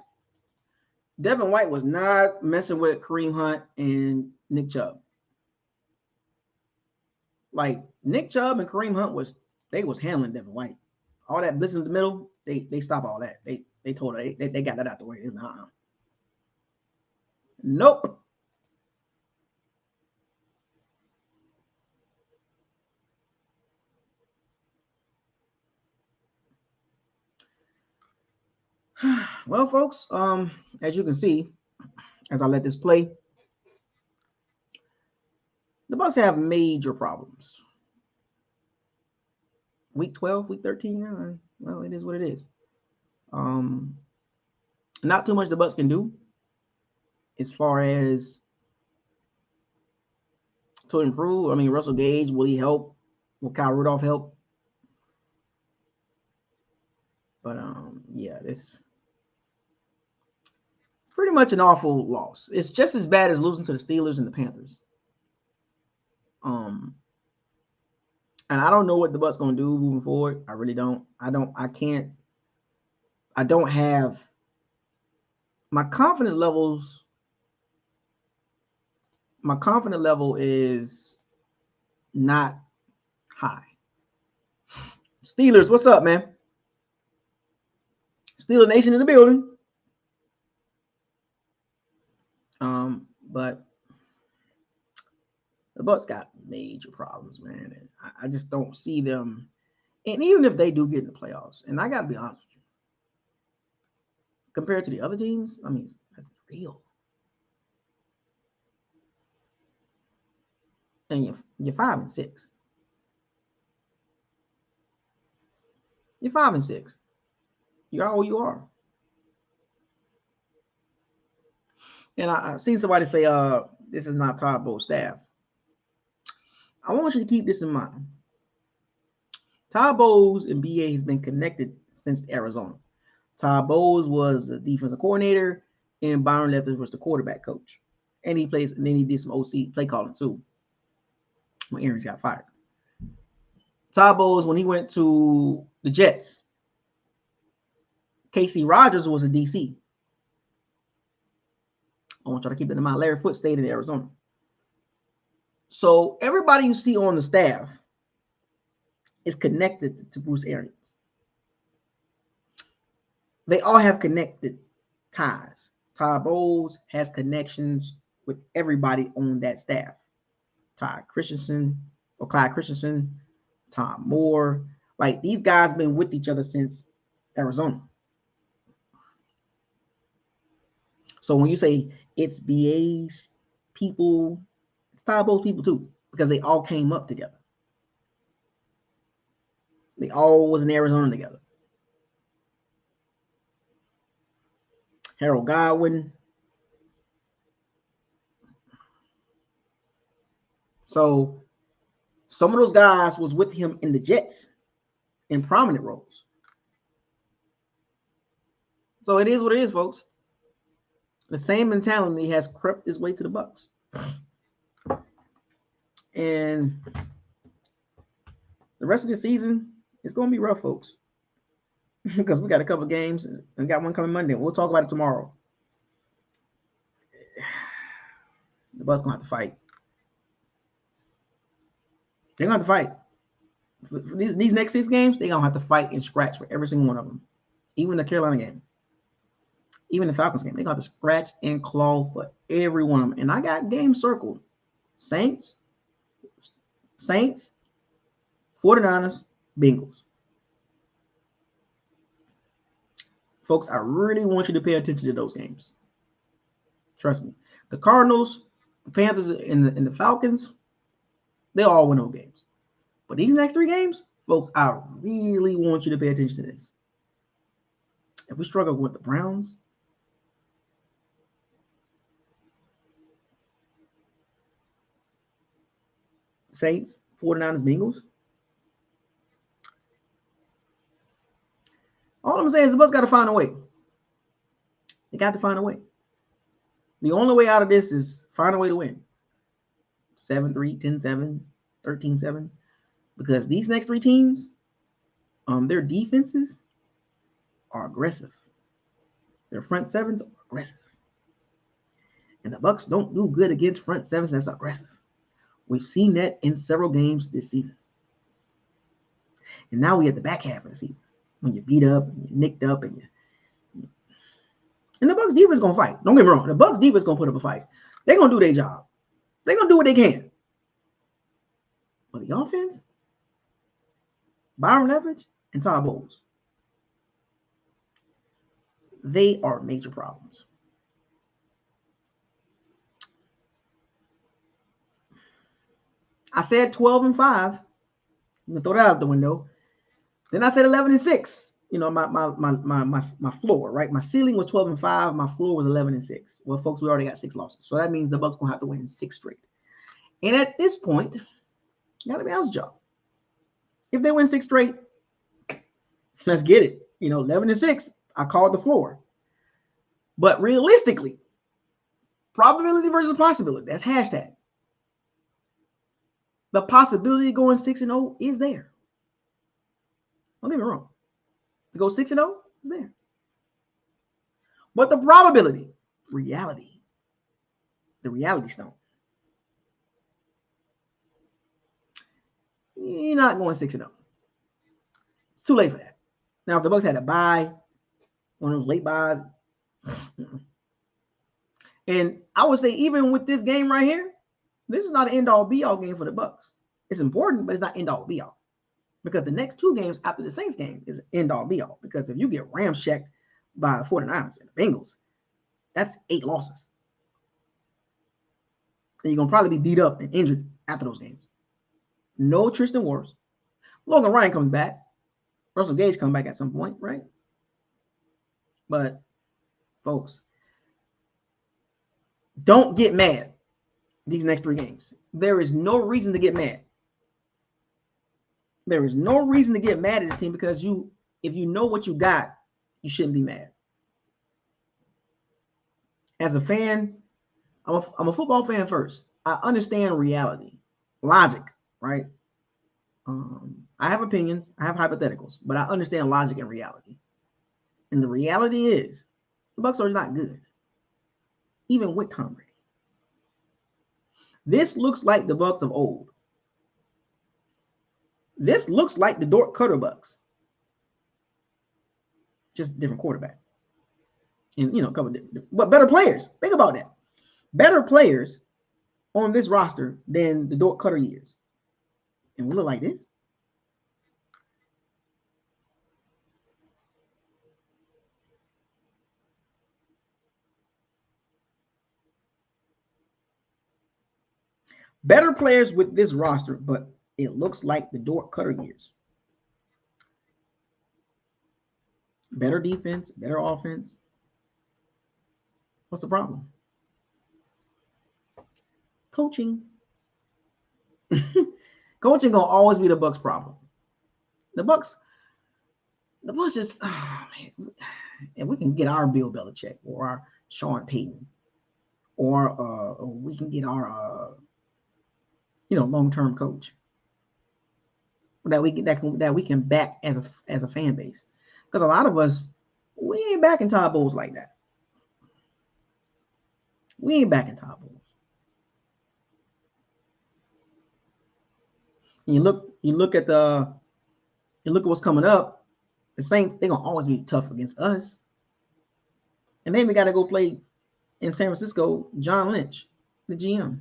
Devin White was not messing with Kareem Hunt and Nick Chubb. Like Nick Chubb and Kareem Hunt was handling Devin White. All that blitz in the middle, they stop all that. They told her they got that out the way. It's not. Nope. Well, folks, as you can see, as I let this play, the Bucs have major problems. Week 12, week 13, well, it is what it is. Not too much the Bucs can do as far as to improve. I mean, Russell Gage, will he help? Will Kyle Rudolph help? But yeah, it's pretty much an awful loss. It's just as bad as losing to the Steelers and the Panthers. And I don't know what the Bucs gonna do moving forward. I really don't. I don't have my confidence levels. My confidence level is not high. Steelers, what's up, man? Steeler Nation in the building. But the Bucs got major problems, man. And I just don't see them. And even if they do get in the playoffs, and I got to be honest with you, compared to the other teams, I mean, that's real. And you're 5-6. You're 5-6. You are who you are. And I seen somebody say, this is not Todd Bowles' staff. I want you to keep this in mind. Todd Bowles and BA has been connected since Arizona. Todd Bowles was the defensive coordinator, and Byron Leftwich was the quarterback coach. And he plays, and then he did some OC play calling too when Arians got fired. Todd Bowles, when he went to the Jets, Casey Rogers was a DC. I want y'all to keep it in mind. Larry Foote stayed in Arizona. So everybody you see on the staff is connected to Bruce Arians. They all have connected ties. Todd Bowles has connections with everybody on that staff. Clyde Christensen, Tom Moore. Like these guys been with each other since Arizona. So when you say it's BA's people, it's Todd Bowles people too, because they all came up together. They all was in Arizona together. Harold Godwin. So Some of those guys was with him in the Jets in prominent roles. So it is what it is, folks. The same mentality has crept its way to the Bucs. And the rest of the season is going to be rough, folks. Because we got a couple of games and got one coming Monday. We'll talk about it tomorrow. The Bucs going to have to fight. They're going to have to fight. For these next 6 games, they're going to have to fight and scratch for every single one of them. Even the Carolina game. Even the Falcons game. They're going to have to scratch and claw for every one of them. And I got games circled. Saints, 49ers, Bengals. Folks, I really want you to pay attention to those games. Trust me. The Cardinals, the Panthers, and the Falcons, they all win those games. But these next 3 games, folks, I really want you to pay attention to this. If we struggle with the Browns, Saints, 49ers, Bengals, all I'm saying is the Bucs got to find a way. They got to find a way. The only way out of this is find a way to win. 7-3, 10-7, 13-7. Because these next 3 teams, their defenses are aggressive. Their front sevens are aggressive. And the Bucs don't do good against front sevens that's aggressive. We've seen that in several games this season. And now we're at the back half of the season. When you're beat up, and you're nicked up, and the Bucs defense is going to fight. Don't get me wrong. The Bucs defense is going to put up a fight. They're going to do their job. They're going to do what they can. But the offense, Byron Leftwich and Todd Bowles, they are major problems. I said 12-5. You can throw that out the window. Then I said 11-6. You know, my floor, right? My ceiling was 12-5. My floor was 11-6. Well, folks, we already got 6 losses. So that means the Bucs gonna have to win 6 straight. And at this point, you gotta be honest with y'all. If they win 6 straight, let's get it. You know, 11-6. I called the floor. But realistically, probability versus possibility. That's hashtag. The possibility of going 6-0 is there. Don't get me wrong. To go 6-0 is there. But the probability, reality, the reality stone. You're not going 6-0. It's too late for that. Now, if the Bucs had a bye, one of those late buys, and I would say even with this game right here, this is not an end-all be-all game for the Bucs. It's important, but it's not end-all be-all. Because the next 2 games after the Saints game is end-all be-all. Because if you get ramshacked by the 49ers and the Bengals, that's 8 losses. And you're going to probably be beat up and injured after those games. No Tristan Wirfs. Logan Ryan comes back. Russell Gage comes back at some point, right? But, folks, don't get mad these next 3 games. There is no reason to get mad. There is no reason to get mad at the team because if you know what you got, you shouldn't be mad. As a fan, I'm a football fan first. I understand reality, logic, right? I have opinions, I have hypotheticals, but I understand logic and reality. And the reality is, the Bucs are not good, even with Tom Brady. This looks like the Bucs of old. This looks like the Dort Cutter Bucs. Just different quarterback. And, you know, but better players. Think about that. Better players on this roster than the Dort Cutter years. And we look like this. Better players with this roster, but it looks like the Dort Cutter years. Better defense, better offense. What's the problem? Coaching. Coaching gonna always be the Bucs' problem. The Bucs just, man, if we can get our Bill Belichick or our Sean Payton, or we can get our long-term coach that we can back as a fan base, because a lot of us, we ain't backing Todd Bowles like that. We ain't backing Todd Bowles. And you look at what's coming up. The Saints, they're gonna always be tough against us. And then we got to go play in San Francisco, John Lynch, the GM.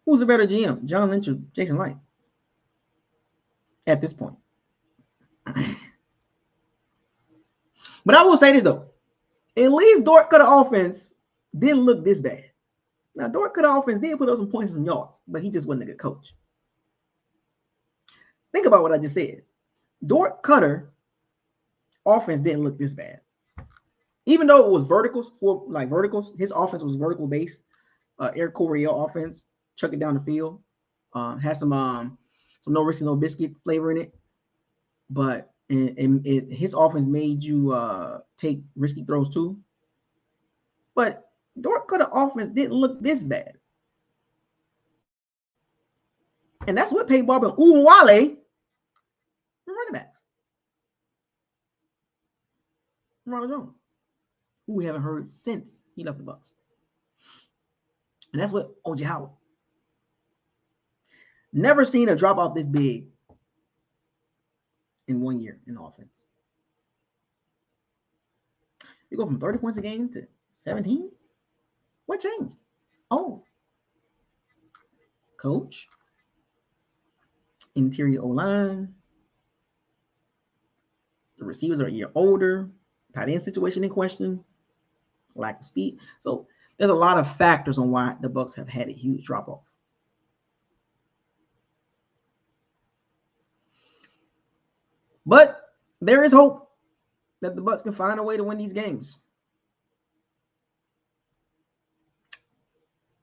Who's a better GM, John Lynch or Jason Light? At this point. But I will say this though. At least Dort Cutter offense didn't look this bad. Now, Dort Cutter offense did put up some points and yards, but he just wasn't a good coach. Think about what I just said. Dort Cutter offense didn't look this bad. Even though it was verticals, his offense was vertical based. Eric Coryell offense, chuck it down the field. Had some no risky, no biscuit flavor in it. But his offense made you take risky throws too. But Dort Cutter offense didn't look this bad. And that's what paid Barber and Uwale for running backs. Ronald Jones, who we haven't heard since he left the Bucs. And that's what O.J. Howard. Never seen a drop off this big in 1 year in offense. You go from 30 points a game to 17? What changed? Oh, coach, interior O-line, the receivers are a year older, tight end situation in question, lack of speed. So there's a lot of factors on why the Bucs have had a huge drop off. But there is hope that the Bucs can find a way to win these games.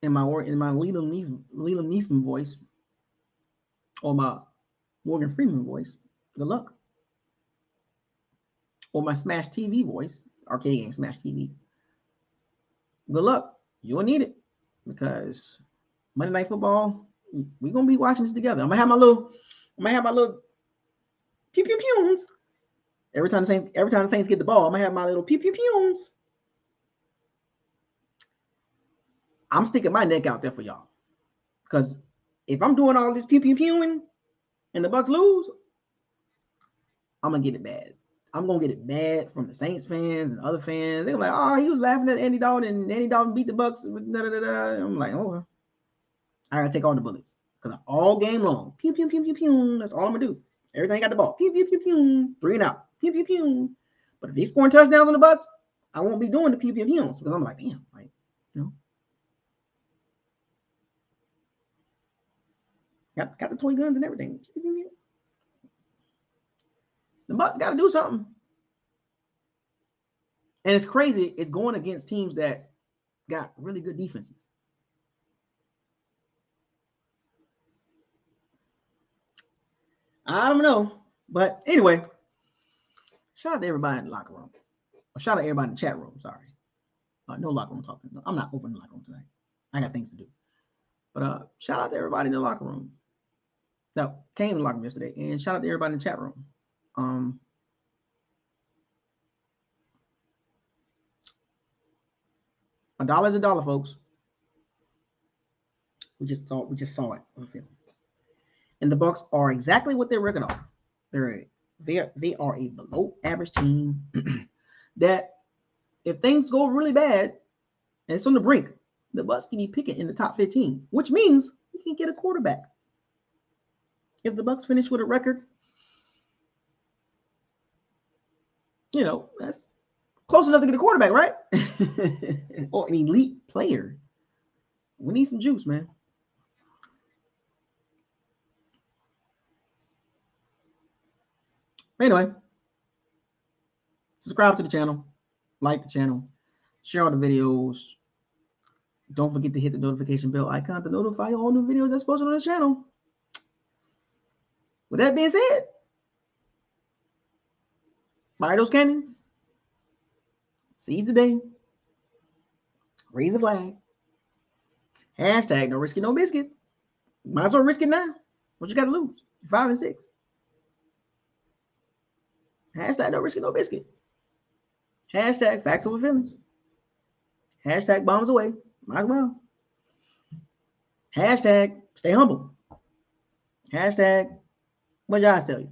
In my Liam Neeson voice, or my Morgan Freeman voice, good luck. Or my Smash TV voice, arcade game Smash TV, good luck. You'll need it, because Monday Night Football, we're gonna be watching this together. I'm gonna have my little pew pew pews. Every time the Saints get the ball, I'm gonna have my little pew pew pews. I'm sticking my neck out there for y'all, because if I'm doing all this pew pew pewing and the Bucs lose, I'm gonna get it bad. I'm gonna get it bad from the Saints fans and other fans. They're like, "Oh, he was laughing at Andy Dalton, and Andy Dalton beat the Bucs." I'm like, "Oh, I gotta take all the bullets, because all game long, pew pew pew pew pew. That's all I'm gonna do. Everything got the ball, pew pew pew pew, 3 and out, pew pew pew. But if he's scoring touchdowns on the Bucs, I won't be doing the pew pew pews, because I'm like, damn, like, got the toy guns and everything. The Bucs got to do something. And it's crazy. It's going against teams that got really good defenses. I don't know. But anyway, shout out to everybody in the locker room. Or shout out to everybody in the chat room. Sorry. No locker room talking. No, I'm not opening the locker room tonight. I got things to do. But shout out to everybody in the locker room that came to the locker room yesterday. And shout out to everybody in the chat room. $1 is $1, folks. We just saw it on film. And the Bucs are exactly what their record are. They are a below average team that, if things go really bad and it's on the brink, the Bucs can be picking in the top 15, which means we can get a quarterback. If the Bucs finish with a record, that's close enough to get a quarterback, right? Or an elite player. We need some juice, man. Anyway, subscribe to the channel, like the channel, share all the videos. Don't forget to hit the notification bell icon to notify you all new videos that's posted on the channel. With that being said, fire those cannons. Seize the day. Raise the flag. Hashtag no risk it, no biscuit. Might as well risk it now. What you got to lose? 5-6. Hashtag no risk it, no biscuit. Hashtag facts over feelings. Hashtag bombs away. Might as well. Hashtag stay humble. Hashtag what did guys tell you?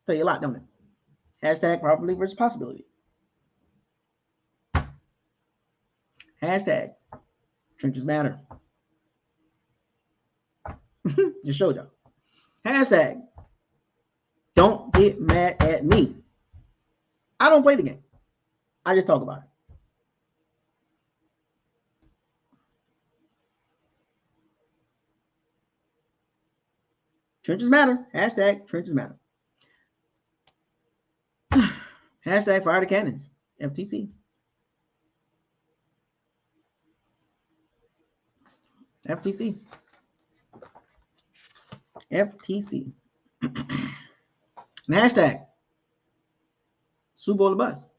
Tell you a lot, don't it? Hashtag probability versus possibility. Hashtag trenches matter. Just showed y'all. Hashtag don't get mad at me. I don't play the game. I just talk about it. Trenches matter. Hashtag trenches matter. Hashtag fire the cannons. FTC. FTC. FTC. And hashtag Super Bowl the bus.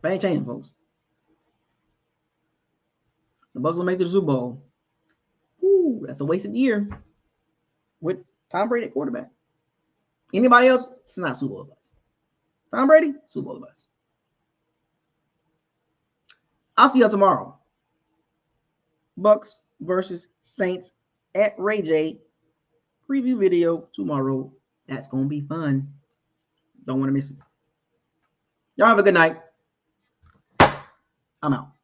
That ain't changing, folks. The Bucs will make it to the Super Bowl. Ooh, that's a wasted year with Tom Brady at quarterback. Anybody else? It's not Super Bowl the bus. Tom Brady, Super Bowl the bus. I'll see y'all tomorrow. Bucs versus Saints at Ray J. Preview video tomorrow. That's going to be fun. Don't want to miss it. Y'all have a good night. I'm out.